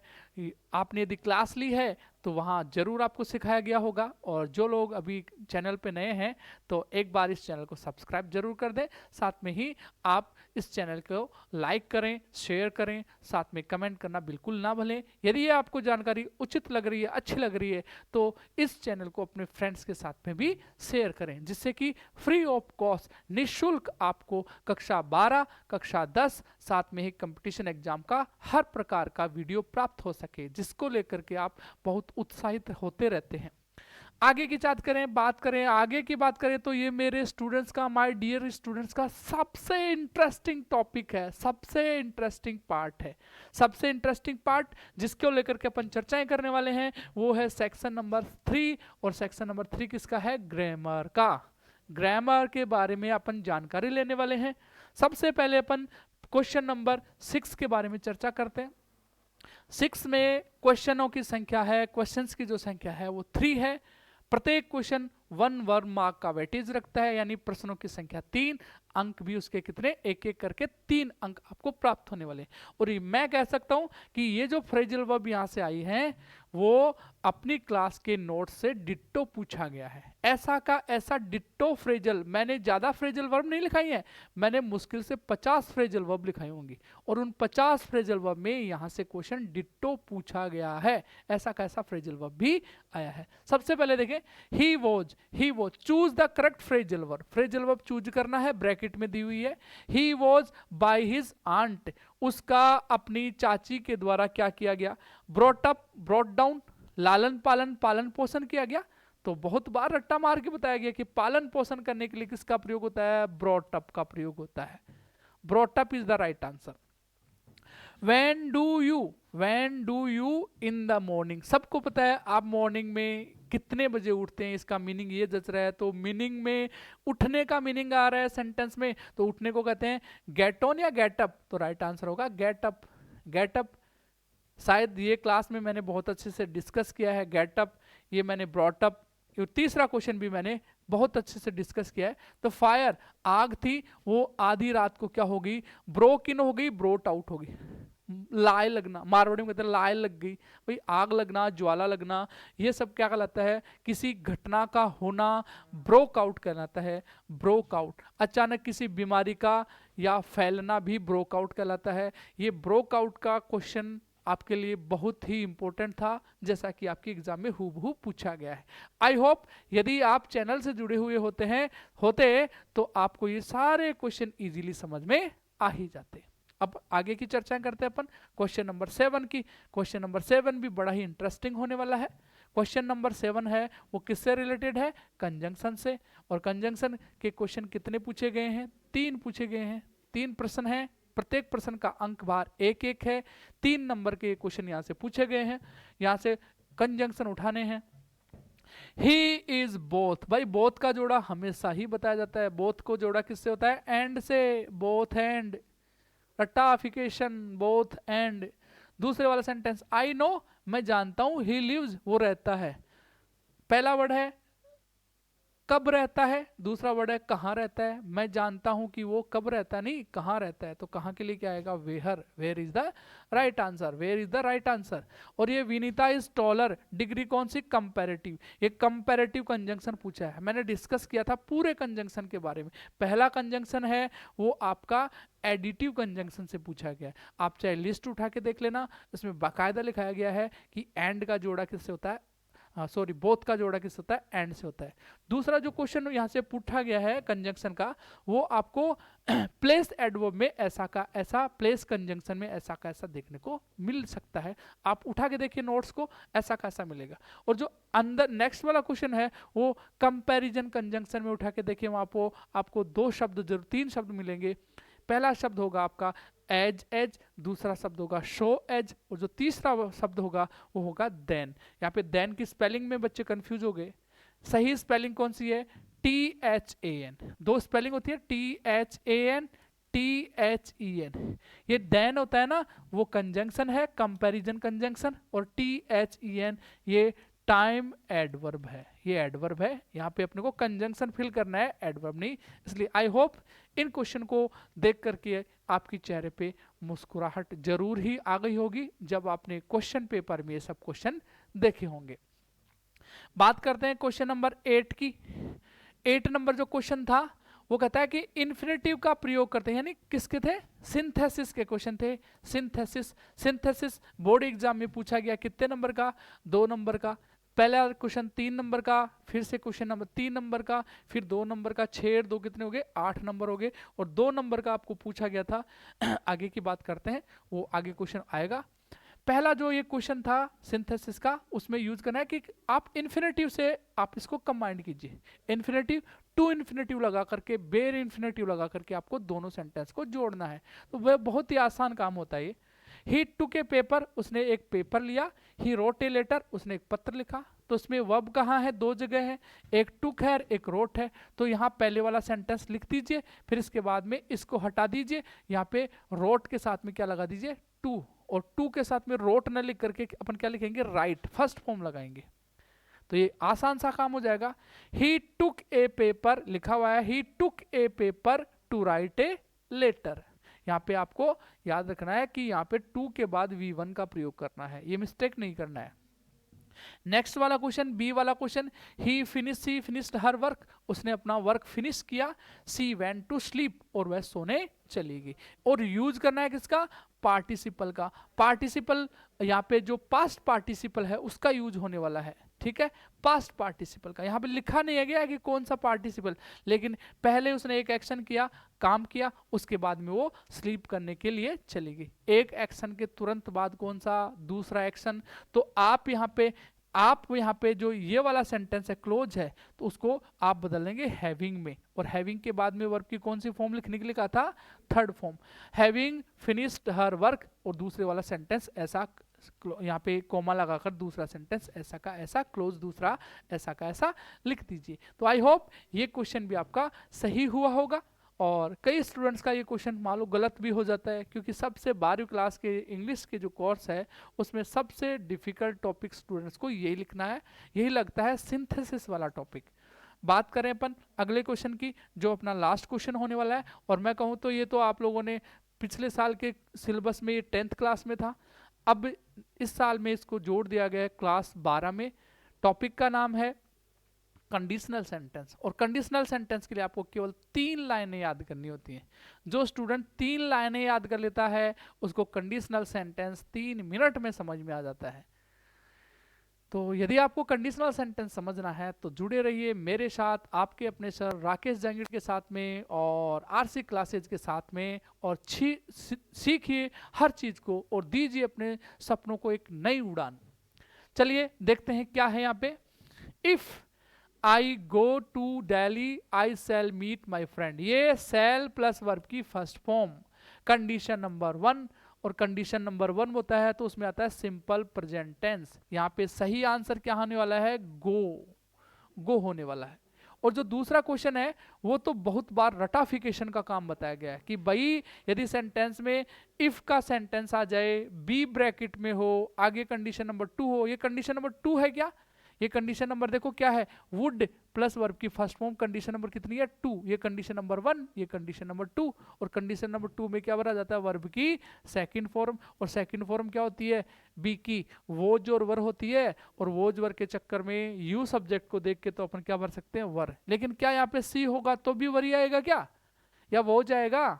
आपने यदि क्लास ली है तो वहाँ जरूर आपको सिखाया गया होगा। और जो लोग अभी चैनल पे नए हैं तो एक बार इस चैनल को सब्सक्राइब जरूर कर दें, साथ में ही आप इस चैनल को लाइक करें, शेयर करें, साथ में कमेंट करना बिल्कुल ना भूलें। यदि ये आपको जानकारी उचित लग रही है, अच्छी लग रही है, तो इस चैनल को अपने फ्रेंड्स के साथ में भी शेयर करें, जिससे कि फ्री ऑफ कॉस्ट, निःशुल्क आपको कक्षा 12, कक्षा 10, साथ में ही कंपटीशन एग्जाम का हर प्रकार का वीडियो प्राप्त हो सके, जिसको लेकर के आप बहुत उत्साहित होते रहते हैं। आगे की आगे की बात करें तो ये मेरे स्टूडेंट्स का, माय डियर स्टूडेंट्स का सबसे इंटरेस्टिंग टॉपिक है, सबसे इंटरेस्टिंग पार्ट है। सबसे इंटरेस्टिंग पार्ट जिसको लेकर के अपन चर्चाएं करने वाले हैं वो है सेक्शन नंबर 3। और सेक्शन नंबर 3 किसका है, ग्रामर का। ग्रामर के बारे में अपन जानकारी लेने वाले हैं। सबसे पहले अपन क्वेश्चन नंबर 6 के बारे में चर्चा करते हैं। 6 में क्वेश्चनों की संख्या है, क्वेश्चंस की जो संख्या है वो 3 है। प्रत्येक क्वेश्चन 1 वर्ग मार्क का वेटेज रखता है, यानी प्रश्नों की संख्या 3, अंक भी उसके कितने, एक एक करके 3 अंक आपको प्राप्त होने वाले। और मैं कह सकता हूं कि ये जो फ्रेजल वर्ब यहां से आई है वो अपनी क्लास के नोट से डिट्टो पूछा गया है। ऐसा का ऐसा डिट्टो फ्रेजल, मैंने ज़्यादा फ्रेजल वर्ब नहीं लिखाई है, मैंने मुश्किल से 50 फ्रेजल वर्ब लिखाई होंगी, और उन 50 फ्रेजल वर्ब में यहाँ से क्वेश्चन डिट्टो पूछा गया है। ऐसा का ऐसा फ्रेजल वर्ब भी आया है। सबसे पहले देखें, he was choose the correct phrasal verb. Phrasal verb choose करना है, ब्रैकेट में दी हुई है। He was by his aunt, उसका अपनी चाची के द्वारा क्या किया गया, ब्रॉट अप, ब्रॉट डाउन, लालन पालन, पालन पोषण किया गया। तो बहुत बार रट्टा मार के बताया गया कि पालन पोषण करने के लिए किसका प्रयोग होता है, ब्रॉट अप का प्रयोग होता है। Brought up is the right answer. when do you in the morning, सबको पता है आप मॉर्निंग में कितने बजे उठते हैं, इसका मीनिंग ये जच रहा है। तो मीनिंग में उठने का मीनिंग आ रहा है सेंटेंस में, तो उठने को कहते हैं गेट ऑन या गेट अप, तो राइट आंसर होगा गेट अप। गेट अप शायद ये क्लास में मैंने बहुत अच्छे से डिस्कस किया है। गेट अप ये मैंने ब्रॉट अप, तीसरा क्वेश्चन भी मैंने बहुत अच्छे से डिस्कस किया है। तो फायर आग थी, वो आधी रात को क्या होगी, ब्रोक इन हो गई, ब्रोट आउट होगी। लाए लगना, मारवाड़ी में कहते हैं लाए लग गई, भाई आग लगना, ज्वाला लगना, ये सब क्या कहलाता है, किसी घटना का होना ब्रोक आउट कहलाता है। ब्रोक आउट अचानक किसी बीमारी का या फैलना भी ब्रोक आउट कहलाता है। ये ब्रोक आउट का क्वेश्चन आपके लिए बहुत ही इंपॉर्टेंट था, जैसा कि आपके एग्जाम में हूबहू पूछा गया है। आई होप यदि आप चैनल से जुड़े हुए होते तो आपको ये सारे क्वेश्चन इजीली समझ में आ ही जाते। अब आगे की चर्चा करते हैं अपन क्वेश्चन नंबर 7 की। क्वेश्चन नंबर 7 भी बड़ा ही इंटरेस्टिंग होने वाला है। क्वेश्चन नंबर 7 है वो किससे रिलेटेड है, कंजंक्शन से। और कंजंक्शन के क्वेश्चन कितने पूछे गए हैं, 3 पूछे गए हैं। 3 प्रश्न हैं, प्रत्येक प्रश्न का अंक भार 1-1 है। 3 नंबर के क्वेश्चन यहाँ से पूछे गए हैं, यहाँ से कंजंक्शन उठाने हैं। ही इज बोथ, भाई बोथ का जोड़ा हमेशा ही बताया जाता है। बोथ को जोड़ा किससे होता है, एंड से, बोथ एंड, रट्टाफिकेशन, बोथ एंड। दूसरे वाला सेंटेंस, आई नो मैं जानता हूं, ही लिव्स वो रहता है। पहला वर्ड है कब रहता है, दूसरा वर्ड है कहाँ रहता है। मैं जानता हूं कि वो कब रहता है, नहीं कहाँ रहता है, तो कहाँ के लिए क्या आएगा, where. Where is the right answer, where is the right answer. और ये विनीता इज टॉलर, डिग्री कौन सी, कंपैरेटिव। ये कंपैरेटिव कंजंक्शन पूछा है, मैंने डिस्कस किया था पूरे कंजंक्शन के बारे में। पहला कंजंक्शन है वो आपका एडिटिव कंजंक्शन से पूछा गया है। आप चाहे लिस्ट उठा के देख लेना, इसमें बाकायदा लिखाया गया है कि एंड का जोड़ा किससे होता है, सॉरी बोथ का जोड़ा किससे होता है, एंड से होता है। दूसरा जो क्वेश्चन यहाँ से पूछा गया है कंजंक्शन का, वो आपको प्लेस एडवर्ब में ऐसा का ऐसा, प्लेस कंजंक्शन में ऐसा का ऐसा देखने को मिल सकता है। आप उठा के देखिए नोट्स को, ऐसा का ऐसा मिलेगा। और जो अंदर नेक्स्ट वाला क्वेश्चन है वो कंपैरिजन कंजंक्शन में उठा के देखिए, वहाँ आपको 2 शब्द जरूर 3 शब्द मिलेंगे। पहला शब्द होगा आपका एज, एज, दूसरा शब्द होगा शो एज, और जो तीसरा शब्द होगा वो होगा देन। यहाँ पे देन की स्पेलिंग में बच्चे कंफ्यूज हो गए। सही स्पेलिंग कौन सी है, THAN। 2 स्पेलिंग होती है, THAN, THEN। ये देन होता है ना, वो कंजंक्शन है, कंपैरिजन कंजंक्शन। और THEN ये टाइम एडवर्ब है, ये एडवर्ब है। यहाँ पे अपने को कंजंक्शन फिल करना है, एडवर्ब नहीं। इसलिए आई होप इन क्वेश्चन को देख करके आपकी चेहरे पे मुस्कुराहट जरूर ही आ गई होगी, जब आपने क्वेश्चन पेपर में ये सब क्वेश्चन देखे होंगे। बात करते हैं क्वेश्चन नंबर 8 की। 8 नंबर जो क्वेश्चन था वो कहता है कि इन्फिनेटिव का प्रयोग करते हैं, यानी किसके थे, सिंथेसिस के क्वेश्चन थे। सिंथेसिस बोर्ड एग्जाम में पूछा गया, कितने नंबर का, 2 नंबर का। पहला क्वेश्चन 3 नंबर का, फिर से क्वेश्चन नंबर 3 नंबर का, फिर 2 नंबर का, 6 2 कितने हो गए, 8 नंबर हो गए। और 2 नंबर का आपको पूछा गया था। आगे की बात करते हैं, वो आगे क्वेश्चन आएगा। पहला जो ये क्वेश्चन था सिंथेसिस का, उसमें यूज करना है कि आप इन्फिनेटिव से आप इसको कंबाइंड कीजिए। इन्फिनेटिव टू इन्फिनेटिव लगा करके, बेर इन्फिनेटिव लगा करके आपको दोनों सेंटेंस को जोड़ना है। तो वह बहुत ही आसान काम होता है ये। ही टुक ए पेपर, उसने एक पेपर लिया। ही रोट ए लेटर, उसने एक पत्र लिखा। तो इसमें वर्ब कहाँ है, 2 जगह है, एक टुक है, एक रोट है। तो यहाँ पहले वाला सेंटेंस लिख दीजिए, फिर इसके बाद में इसको हटा दीजिए। यहाँ पे रोट के साथ में क्या लगा दीजिए, टू। और टू के साथ में रोट न लिख करके अपन क्या लिखेंगे, राइट, फर्स्ट फॉर्म लगाएंगे। तो ये आसान सा काम हो जाएगा। ही टुक ए पेपर लिखा हुआ है, he took a paper to write a letter. यहाँ पे आपको याद रखना है कि यहाँ पे टू के बाद V1 का प्रयोग करना है, ये मिस्टेक नहीं करना है। नेक्स्ट वाला क्वेश्चन, बी वाला क्वेश्चन, सी फिनिश्ड हर वर्क, उसने अपना वर्क फिनिश किया। सी वेंट टू स्लीप, और वह सोने चली गई। और यूज करना है किसका, पार्टिसिपल का। पार्टिसिपल यहाँ पे जो पास्ट पार्टिसिपल है उसका यूज होने वाला है, ठीक है, पास्ट पार्टिसिपल का। यहाँ पे लिखा नहीं है गया कि कौन सा पार्टिसिपल, लेकिन पहले उसने एक एक्शन किया, काम किया, उसके बाद में वो स्लीप करने के लिए चली गई। एक एक्शन के तुरंत बाद कौन सा दूसरा एक्शन, तो आप यहाँ पे जो ये वाला सेंटेंस है क्लोज है, तो उसको आप बदल देंगे हैविंग में। और हैविंग के बाद में वर्ब की कौन सी फॉर्म लिखने के लिए कहा था, third form, having finished her work. और दूसरे वाला सेंटेंस ऐसा, यहाँ पे कोमा लगाकर दूसरा सेंटेंस ऐसा का ऐसा, क्लोज दूसरा ऐसा का ऐसा लिख दीजिए। तो आई होप ये क्वेश्चन भी आपका सही हुआ होगा। और कई स्टूडेंट्स का ये क्वेश्चन मान लो गलत भी हो जाता है, क्योंकि सबसे 12वीं क्लास के इंग्लिश के जो कोर्स है उसमें सबसे डिफिकल्ट टॉपिक स्टूडेंट्स को यही लिखना है, यही लगता है सिंथेसिस वाला टॉपिक। बात करें अपन अगले क्वेश्चन की, जो अपना लास्ट क्वेश्चन होने वाला है। और मैं कहूँ तो ये तो आप लोगों ने पिछले साल के सिलेबस में ये 10th क्लास में था, अब इस साल में इसको जोड़ दिया गया है क्लास 12 में। टॉपिक का नाम है कंडीशनल सेंटेंस। और कंडीशनल सेंटेंस के लिए आपको केवल 3 लाइनें याद करनी होती हैं। जो स्टूडेंट 3 लाइनें याद कर लेता है उसको कंडीशनल सेंटेंस 3 मिनट में समझ में आ जाता है। तो यदि आपको कंडीशनल सेंटेंस समझना है तो जुड़े रहिए मेरे साथ, आपके अपने सर राकेश जांगीड़ के साथ में और आरसी क्लासेज के साथ में, और सीखिए हर चीज़ को और दीजिए अपने सपनों को एक नई उड़ान। चलिए देखते हैं क्या है यहाँ पे। If I go to Delhi I shall meet my friend, ये शैल प्लस वर्ब की फर्स्ट फॉर्म, कंडीशन नंबर 1। और कंडीशन नंबर 1 होता है तो उसमें आता है सिंपल प्रेजेंट टेंस। यहाँ पे सही आंसर क्या होने वाला है, गो होने वाला है। और जो दूसरा क्वेश्चन है वो तो बहुत बार रटाफिकेशन का काम बताया गया है कि भाई यदि सेंटेंस में इफ का सेंटेंस आ जाए, बी ब्रैकेट में हो, आगे कंडीशन नंबर 2 हो, ये कंडीशन नंबर 2 है क्या, ये कंडीशन नंबर देखो क्या है, वुड प्लस वर्ब की फर्स्ट फॉर्म, कंडीशन नंबर कितनी है 2, ये कंडीशन नंबर 1, ये कंडीशन नंबर 2। और कंडीशन नंबर 2 में क्या भरा जाता है, वर्ब की सेकंड फॉर्म। और सेकंड फॉर्म क्या होती है, बी की वोज और वर होती है। और वोज वर के चक्कर में यू सब्जेक्ट को देख के तो अपन क्या भर सकते हैं, वर। लेकिन क्या यहाँ पे सी होगा तो भी वरी आएगा क्या, या वो जाएगा,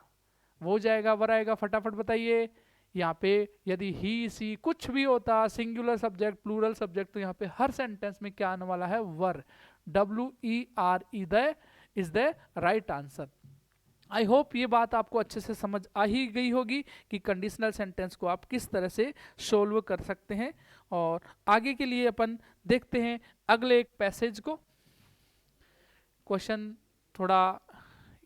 वो जाएगा वर आएगा, फटाफट बताइए। यहाँ पे यदि ही सी कुछ भी होता, सिंगुलर सब्जेक्ट प्लूरल सब्जेक्ट, तो यहाँ पे हर सेंटेंस में क्या आने वाला है, वर, WERE is the right answer. I hope ये बात आपको अच्छे से समझ आ ही गई होगी कि कंडीशनल सेंटेंस को आप किस तरह से सोल्व कर सकते हैं। और आगे के लिए अपन देखते हैं अगले एक पैसेज को। क्वेश्चन थोड़ा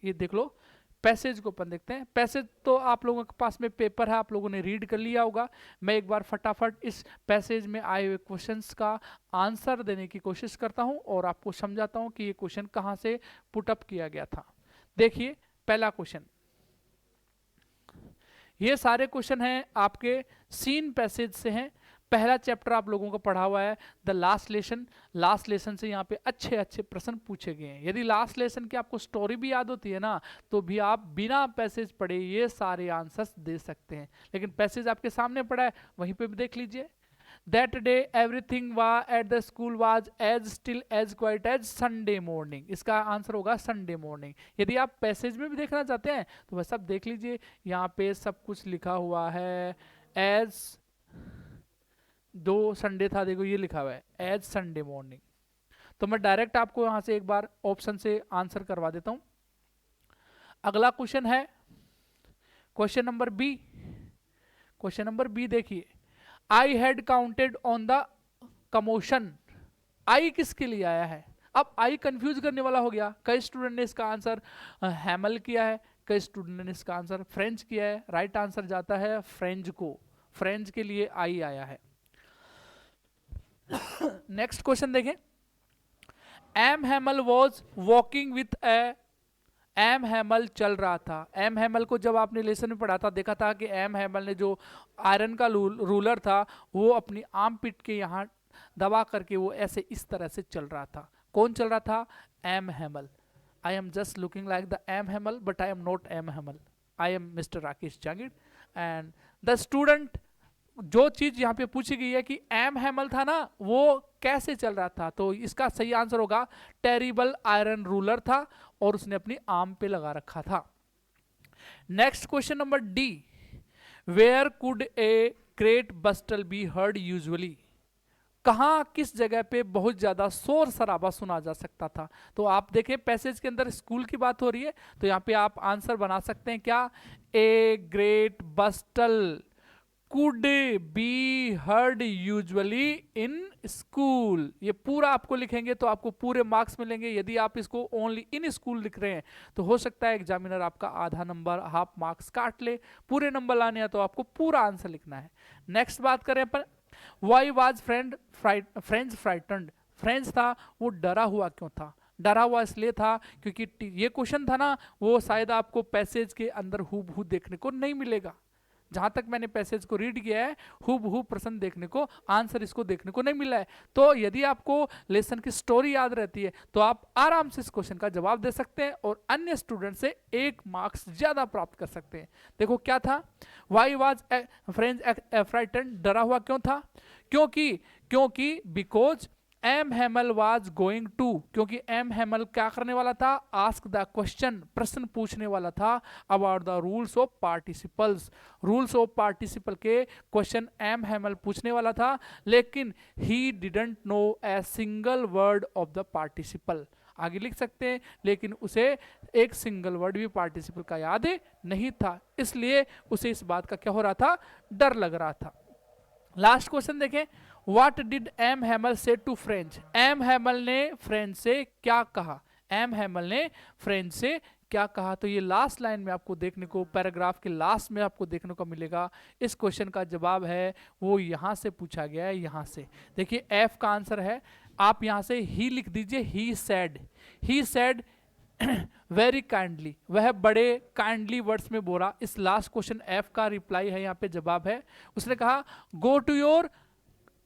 ये देख लो, पैसेज को अपन देखते हैं। पैसेज तो आप लोगों के पास में पेपर है, आप लोगों ने रीड कर लिया होगा। मैं एक बार फटाफट इस पैसेज में आए हुए क्वेश्चंस का आंसर देने की कोशिश करता हूं और आपको समझाता हूं कि ये क्वेश्चन कहां से पुटअप किया गया था। देखिए पहला क्वेश्चन, ये सारे क्वेश्चन हैं आपके सीन पैसेज से हैं। पहला चैप्टर आप लोगों को पढ़ा हुआ है the last lesson. Last lesson से यहाँ पे अच्छे अच्छे प्रश्न पूछे गए हैं। यदि लास्ट लेसन की आपको स्टोरी भी याद होती है ना, तो भी आप बिना पैसेज पढ़े ये सारे आंसर्स दे सकते हैं। लेकिन पैसेज आपके सामने पड़ा है, वहीं पे भी देख लीजिए। That day everything at the school was as still as quiet as Sunday morning। इसका आंसर होगा संडे मॉर्निंग। यदि आप पैसेज में भी देखना चाहते हैं तो बस आप देख लीजिए, यहाँ पे सब कुछ लिखा हुआ है एज, दो संडे था, देखो ये लिखा हुआ है एज संडे मॉर्निंग। तो मैं डायरेक्ट आपको यहाँ से एक बार ऑप्शन से आंसर करवा देता हूं। अगला क्वेश्चन है question number B. Question number B देखिए, I had counted on the commotion. आई किसके लिए आया है, अब आई कंफ्यूज करने वाला हो गया। कई स्टूडेंट ने इसका आंसर हैमल किया है, कई स्टूडेंट ने इसका आंसर फ्रेंच किया है। राइट आंसर जाता है फ्रेंच को, फ्रेंच के लिए आई आया है। नेक्स्ट क्वेश्चन देखें, M Hamel was walking with a, M Hamel चल रहा था। एम हैमल को जब आपने लेसन में पढ़ा था, देखा था कि एम हैमल ने जो आयरन का रूलर था वो अपनी आर्म पिट के यहाँ दबा करके वो ऐसे इस तरह से चल रहा था। कौन चल रहा था, M Hamel. I am just looking like the M Hamel but I am not M Hamel, I am mister Rakesh Jangid. And the student जो चीज यहाँ पे पूछी गई है कि एम हैमल था ना, वो कैसे चल रहा था, तो इसका सही आंसर होगा टेरिबल आयरन रूलर था और उसने अपनी आर्म पे लगा रखा था। Next question number D, where could a great bustle be heard usually, कहाँ किस जगह पे बहुत ज्यादा शोर शराबा सुना जा सकता था। तो आप देखें पैसेज के अंदर स्कूल की बात हो रही है, तो यहाँ पे आप आंसर बना सकते हैं क्या, a great bustle could be heard usually in school. ये पूरा आपको लिखेंगे तो आपको पूरे मार्क्स मिलेंगे। यदि आप इसको ओनली इन स्कूल लिख रहे हैं तो हो सकता है एग्जामिनर आपका आधा नंबर, हाफ मार्क्स काट ले। पूरे नंबर लाने हैं तो आपको पूरा आंसर लिखना है। नेक्स्ट बात करें अपन, why was French frightened, French था वो डरा हुआ क्यों था। डरा हुआ इसलिए था क्योंकि ये क्वेश्चन था ना, वो शायद आपको पैसेज के अंदर हूबहू देखने को नहीं मिलेगा। जहां तक मैंने पैसेज को रीड किया है, हूबहू प्रश्न देखने को, आंसर इसको देखने को नहीं मिला है। तो यदि आपको लेसन की स्टोरी याद रहती है तो आप आराम से इस क्वेश्चन का जवाब दे सकते हैं और अन्य स्टूडेंट से 1 मार्क्स ज्यादा प्राप्त कर सकते हैं। देखो क्या था, वाई वाज फ्रेंच फ्राइटन्ड, डरा हुआ क्यों था, क्योंकि because M Hamel was going to, क्योंकि एम हैमल क्या करने वाला था, आस्क द क्वेश्चन, प्रश्न पूछने वाला था about the rules of participles. Rules of participle के क्वेश्चन एम हैमल पूछने वाला था, लेकिन he didn't know a single word of the participle. आगे लिख सकते हैं, लेकिन उसे एक सिंगल वर्ड भी पार्टिसिपल का याद नहीं था, इसलिए उसे इस बात का क्या हो रहा था, डर लग रहा था। लास्ट क्वेश्चन देखें, व्हाट डिड एम हैमल से टू फ्रेंच, एम हैमल ने फ्रेंच से क्या कहा, एम हैमल ने फ्रेंच से क्या कहा। तो ये लास्ट लाइन में आपको देखने को, पैराग्राफ के लास्ट में आपको देखने को मिलेगा। इस क्वेश्चन का जवाब है वो यहां से पूछा गया है, यहां से देखिए एफ का आंसर है, आप यहां से ही लिख दीजिए, ही सेड वेरी काइंडली, वह बड़े काइंडली वर्ड्स में बोला। इस लास्ट क्वेश्चन एफ का रिप्लाई है, यहाँ पे जवाब है। उसने कहा go to your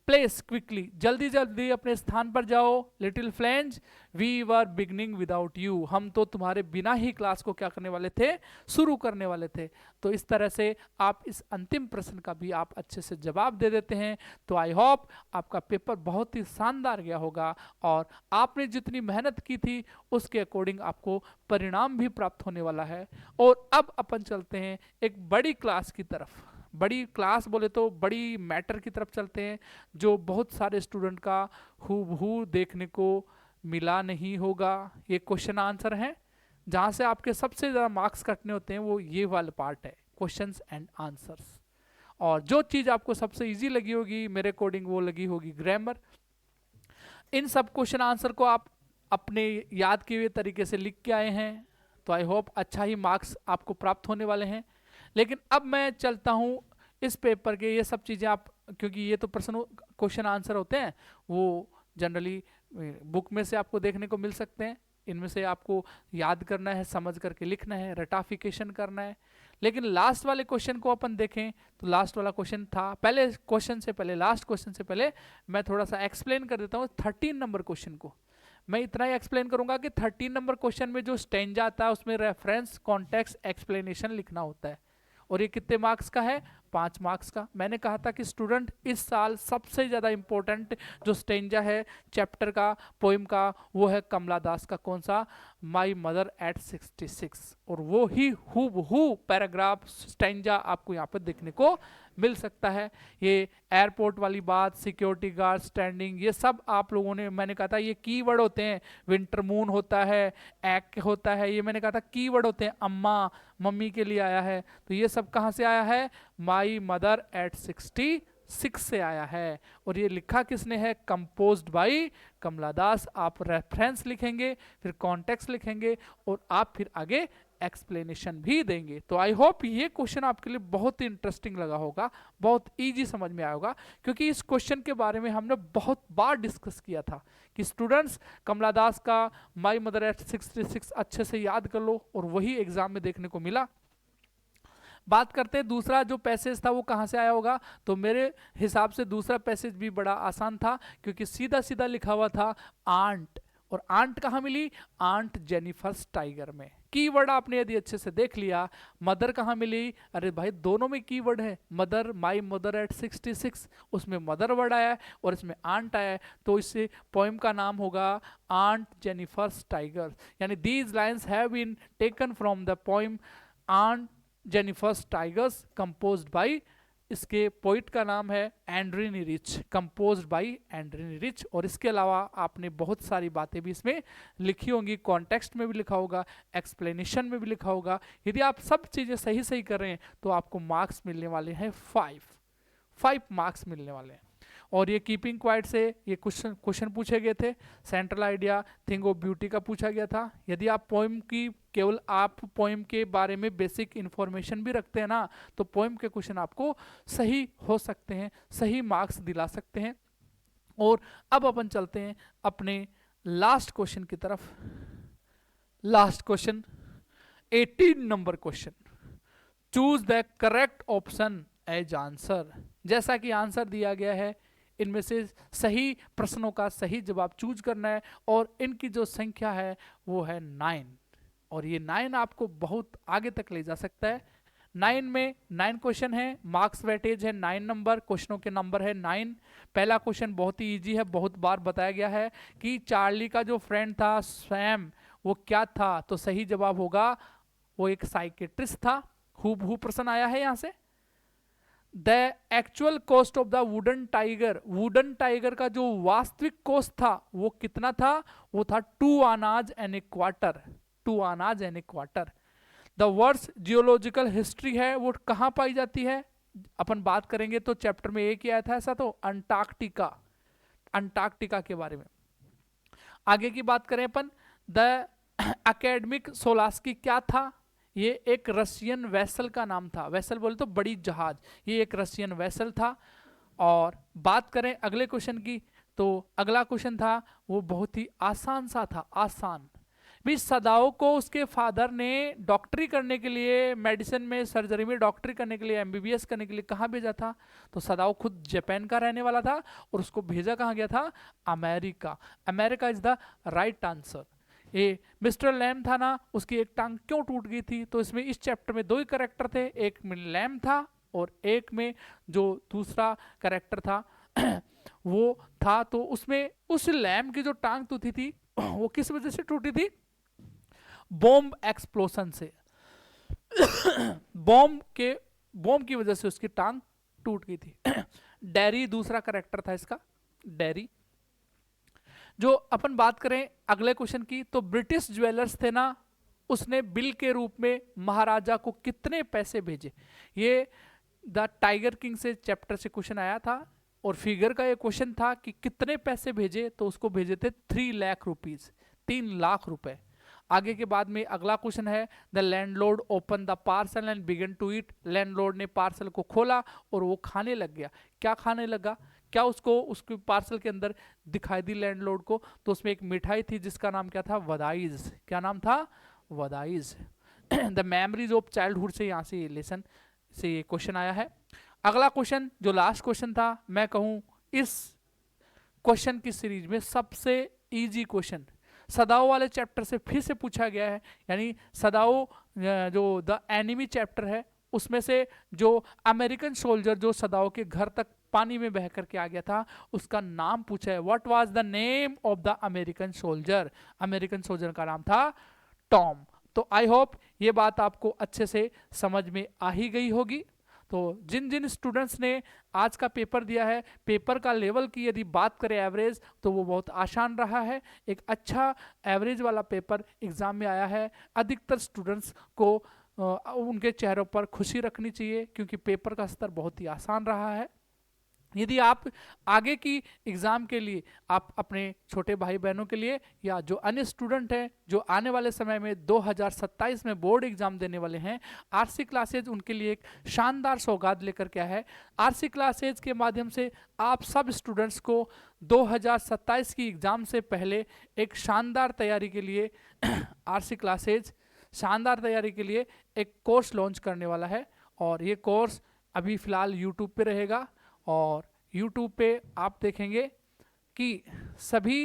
place quickly, जल्दी जल्दी अपने स्थान पर जाओ। Little Franz we were beginning without you, हम तो तुम्हारे बिना ही क्लास को क्या करने वाले थे, शुरू करने वाले थे। तो इस तरह से आप इस अंतिम प्रश्न का भी आप अच्छे से जवाब दे देते हैं। तो आई होप आपका पेपर बहुत ही शानदार गया होगा और आपने जितनी मेहनत की थी उसके अकॉर्डिंग आपको परिणाम भी प्राप्त होने वाला है। और अब अपन चलते हैं एक बड़ी क्लास की तरफ, बड़ी क्लास बोले तो बड़ी मैटर की तरफ चलते हैं, जो बहुत सारे स्टूडेंट का हूबहू देखने को मिला नहीं होगा। ये क्वेश्चन आंसर है, जहाँ से आपके सबसे ज़्यादा मार्क्स कटने होते हैं वो ये वाला पार्ट है, क्वेश्चंस एंड आंसर्स। और जो चीज़ आपको सबसे इजी लगी होगी मेरे अकॉर्डिंग वो लगी होगी ग्रामर। इन सब क्वेश्चन आंसर को आप अपने याद किए हुए तरीके से लिख के आए हैं, तो आई होप अच्छा ही मार्क्स आपको प्राप्त होने वाले हैं। लेकिन अब मैं चलता हूँ इस पेपर के, ये सब चीज़ें आप, क्योंकि ये तो प्रश्न क्वेश्चन आंसर होते हैं, वो जनरली बुक में से आपको देखने को मिल सकते हैं। इनमें से आपको याद करना है, समझ करके लिखना है, रटाफिकेशन करना है। लेकिन लास्ट वाले क्वेश्चन को अपन देखें तो लास्ट वाला क्वेश्चन था, पहले क्वेश्चन से पहले, लास्ट क्वेश्चन से पहले मैं थोड़ा सा एक्सप्लेन कर देता हूँ 13 नंबर क्वेश्चन को। मैं इतना ही एक्सप्लेन करूंगा कि 13 नंबर क्वेश्चन में जो स्टेंजा आता है उसमें रेफरेंस, कॉन्टेक्स्ट, एक्सप्लेनेशन लिखना होता है। और ये कितने मार्क्स का है, 5 मार्क्स का। मैंने कहा था कि स्टूडेंट इस साल सबसे ज़्यादा इंपॉर्टेंट जो स्टेंजा है चैप्टर का, पोइम का, वो है कमला दास का, कौन सा, माई मदर एट 66। और वो ही हूबहू पैराग्राफ स्टेंजा आपको यहाँ पर देखने को मिल सकता है। ये एयरपोर्ट वाली बात, सिक्योरिटी गार्ड स्टैंडिंग, ये सब आप लोगों ने, मैंने कहा था ये कीवर्ड होते हैं, विंटर मून होता है, एक होता है, ये मैंने कहा था कीवर्ड होते हैं। अम्मा, मम्मी के लिए आया है, तो ये सब कहाँ से आया है, माई मदर एट 66 से आया है। और ये लिखा किसने है, कंपोज्ड बाई कमला दास। आप रेफरेंस लिखेंगे, फिर कॉन्टेक्स्ट लिखेंगे और आप फिर आगे एक्सप्लेनेशन भी देंगे। तो आई होप ये क्वेश्चन आपके लिए बहुत ही इंटरेस्टिंग लगा होगा, बहुत इजी समझ में आया होगा, क्योंकि इस क्वेश्चन के बारे में हमने बहुत बार डिस्कस किया था कि स्टूडेंट्स कमला दास का माई मदर एट 66 अच्छे से याद कर लो, और वही एग्जाम में देखने को मिला। बात करते हैं दूसरा जो पैसेज था वो कहाँ से आया होगा, तो मेरे हिसाब से दूसरा पैसेज भी बड़ा आसान था, क्योंकि सीधा सीधा लिखा हुआ था आंट, और आंट कहाँ मिली, आंट जेनिफर्स टाइगर में। कीवर्ड आपने यदि अच्छे से देख लिया, मदर कहाँ मिली, अरे भाई दोनों में कीवर्ड है, मदर, माई मदर एट 66, उसमें मदर वर्ड आया है और इसमें आंट आया है, तो इससे पोएम का नाम होगा आंट जेनिफर्स टाइगर। यानी these lines have been taken from the poem Aunt Jennifer's tigers composed by, इसके पोइट का नाम है Adrienne Rich, composed by Adrienne Rich. और इसके अलावा आपने बहुत सारी बातें भी इसमें लिखी होंगी, कॉन्टेक्स्ट में भी लिखा होगा, एक्सप्लेनेशन में भी लिखा होगा। यदि आप सब चीज़ें सही सही कर रहे हैं तो आपको मार्क्स मिलने वाले हैं 5 मार्क्स मिलने वाले हैं। और ये कीपिंग क्वाइट से ये क्वेश्चन पूछे गए थे। Central idea thing of beauty का पूछा गया था। यदि आप पोएम की केवल आप पोएम के बारे में बेसिक इन्फॉर्मेशन भी रखते हैं ना, तो पोएम के क्वेश्चन आपको सही हो सकते हैं, सही मार्क्स दिला सकते हैं। और अब अपन चलते हैं अपने लास्ट क्वेश्चन की तरफ। Last question 18 number question, choose the correct option as answer. जैसा कि आंसर दिया गया है, इनमें से सही प्रश्नों का सही जवाब चूज करना है और इनकी जो संख्या है वो है 9, और ये 9 आपको बहुत आगे तक ले जा सकता है। 9 में 9 क्वेश्चन है, मार्क्स वेटेज है 9 नंबर, क्वेश्चनों के नंबर है 9। पहला क्वेश्चन बहुत ही इजी है, बहुत बार बताया गया है कि चार्ली का जो फ्रेंड था सैम वो क्या था, तो सही जवाब होगा वो एक साइकेट्रिस्ट था। हूबहू प्रश्न आया है यहां से। The actual cost of the wooden tiger, wooden tiger का जो वास्तविक कॉस्ट था वो कितना था, वो था 2 आनाज एंड ए क्वार्टर, 2 आनाज and A quarter. The words geological history है वो कहाँ पाई जाती है, अपन बात करेंगे तो चैप्टर में एक ही आया था ऐसा, तो अंटार्कटिका, अंटार्कटिका के बारे में। आगे की बात करें अपन, द एकेडमिक सोलास्की क्या था, ये एक रशियन वेसल का नाम था। वेसल बोले तो बड़ी जहाज, ये एक रशियन वेसल था। और बात करें अगले क्वेश्चन की, तो अगला क्वेश्चन था वो बहुत ही आसान सा था, आसान भी। सदाओ को उसके फादर ने डॉक्टरी करने के लिए, मेडिसिन में, सर्जरी में डॉक्टरी करने के लिए, एमबीबीएस करने के लिए कहाँ भेजा था, तो सदाओ खुद जापान का रहने वाला था और उसको भेजा कहाँ गया था, America. America is the right answer. ये मिस्टर लैम था ना, उसकी एक टांग क्यों टूट गई थी, तो इसमें इस चैप्टर में 2 ही करेक्टर थे, एक में लैम था और एक में जो दूसरा करेक्टर था वो था, तो उसमें उस लैम की जो टांग टूटी थी वो किस वजह से टूटी थी, बॉम्ब एक्सप्लोजन से। बॉम्ब की वजह से उसकी टांग टूट गई थी। डैरी दूसरा करेक्टर था इसका, डैरी। जो अपन बात करें अगले क्वेश्चन की, तो ब्रिटिश ज्वेलर्स थे ना, उसने बिल के रूप में महाराजा को कितने पैसे भेजे। ये द टाइगर किंग से चैप्टर से क्वेश्चन आया था और फिगर का ये क्वेश्चन था कि कितने पैसे भेजे, तो उसको भेजे थे 3 लाख रुपीज, 3 लाख रुपए। आगे के बाद में अगला क्वेश्चन है, the landlord open the parcel and begin to eat. Landlord ने पार्सल को खोला और वो खाने लग गया। क्या खाने लगा, क्या उसको उसके पार्सल के अंदर दिखाई दी लैंडलॉर्ड को, तो उसमें एक मिठाई थी जिसका नाम क्या था, वदाइज। क्या नाम था, वदाइज। द मेमोरीज ऑफ चाइल्डहुड से यहाँ से लेसन से ये क्वेश्चन आया है। अगला क्वेश्चन जो लास्ट क्वेश्चन था, मैं कहूँ इस क्वेश्चन की सीरीज में सबसे इजी क्वेश्चन, सदाओ वाले चैप्टर से फिर से पूछा गया है। यानी सदाओ जो द एनिमी चैप्टर है उसमें से जो अमेरिकन सोल्जर जो सदाओ के घर तक पानी में बह करके आ गया था, उसका नाम पूछा है। What was the name of the American soldier, American soldier का नाम था टॉम। तो आई होप ये बात आपको अच्छे से समझ में आ ही गई होगी। तो जिन जिन स्टूडेंट्स ने आज का पेपर दिया है, पेपर का लेवल की यदि बात करें एवरेज, तो वो बहुत आसान रहा है। एक अच्छा एवरेज वाला पेपर एग्जाम में आया है। अधिकतर स्टूडेंट्स को उनके चेहरों पर खुशी रखनी चाहिए क्योंकि पेपर का स्तर बहुत ही आसान रहा है। यदि आप आगे की एग्ज़ाम के लिए, आप अपने छोटे भाई बहनों के लिए या जो अन्य स्टूडेंट हैं जो आने वाले समय में 2027 में बोर्ड एग्ज़ाम देने वाले हैं, आरसी क्लासेज उनके लिए एक शानदार सौगात लेकर के आया है। आरसी क्लासेज के माध्यम से आप सब स्टूडेंट्स को 2027 की एग्ज़ाम से पहले एक शानदार तैयारी के लिए आरसी क्लासेज शानदार तैयारी के लिए एक कोर्स लॉन्च करने वाला है। और ये कोर्स अभी फ़िलहाल यूट्यूब पे रहेगा और YouTube पे आप देखेंगे कि सभी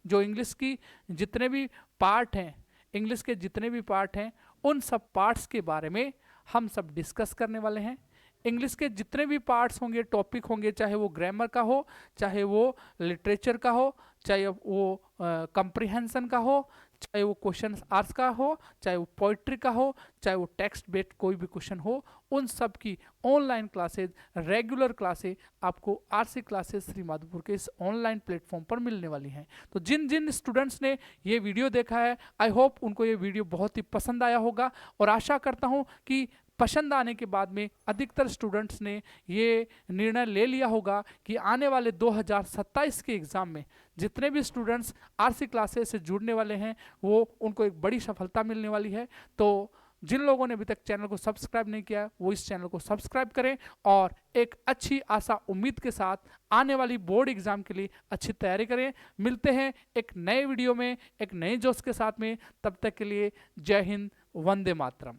जो इंग्लिश की जितने भी पार्ट हैं, इंग्लिश के जितने भी पार्ट हैं, उन सब पार्ट्स के बारे में हम सब डिस्कस करने वाले हैं। इंग्लिश के जितने भी पार्ट्स होंगे, टॉपिक होंगे, चाहे वो ग्रामर का हो, चाहे वो लिटरेचर का हो, चाहे वो कंप्रीहेंशन का हो, चाहे वो क्वेश्चन आंसर का हो, चाहे वो पोइट्री का हो, चाहे वो टेक्स्ट बेस्ड कोई भी क्वेश्चन हो, उन सब की ऑनलाइन क्लासेज, रेगुलर क्लासेज आपको आरसी क्लासेज श्री माधोपुर के इस ऑनलाइन प्लेटफॉर्म पर मिलने वाली हैं। तो जिन जिन स्टूडेंट्स ने ये वीडियो देखा है, आई होप उनको ये वीडियो बहुत ही पसंद आया होगा, और आशा करता हूँ कि पसंद आने के बाद में अधिकतर स्टूडेंट्स ने ये निर्णय ले लिया होगा कि आने वाले 2027 के एग्ज़ाम में जितने भी स्टूडेंट्स आरसी क्लासेस से जुड़ने वाले हैं, वो उनको एक बड़ी सफलता मिलने वाली है। तो जिन लोगों ने अभी तक चैनल को सब्सक्राइब नहीं किया, वो इस चैनल को सब्सक्राइब करें और एक अच्छी आशा उम्मीद के साथ आने वाली बोर्ड एग्जाम के लिए अच्छी तैयारी करें। मिलते हैं एक नए वीडियो में, एक नए जोश के साथ में। तब तक के लिए जय हिंद, वंदे मातरम।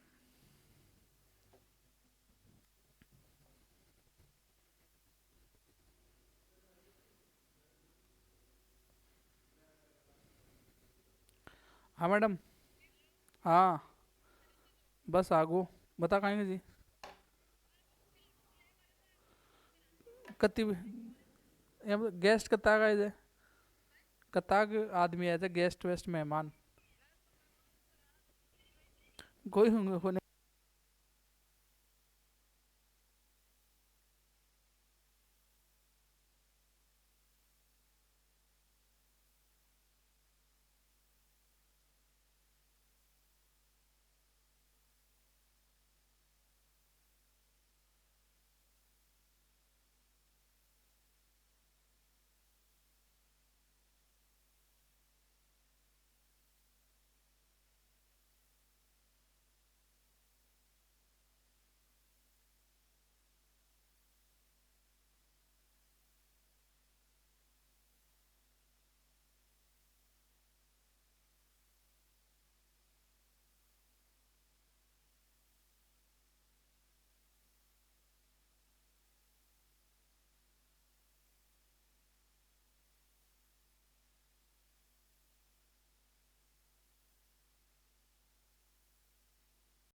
हाँ मैडम। हाँ, बस आगो बता कहेंगे जी। कति गेस्ट कता का है, कता के आदमी आए थे, गेस्ट वेस्ट मेहमान कोई होंगे।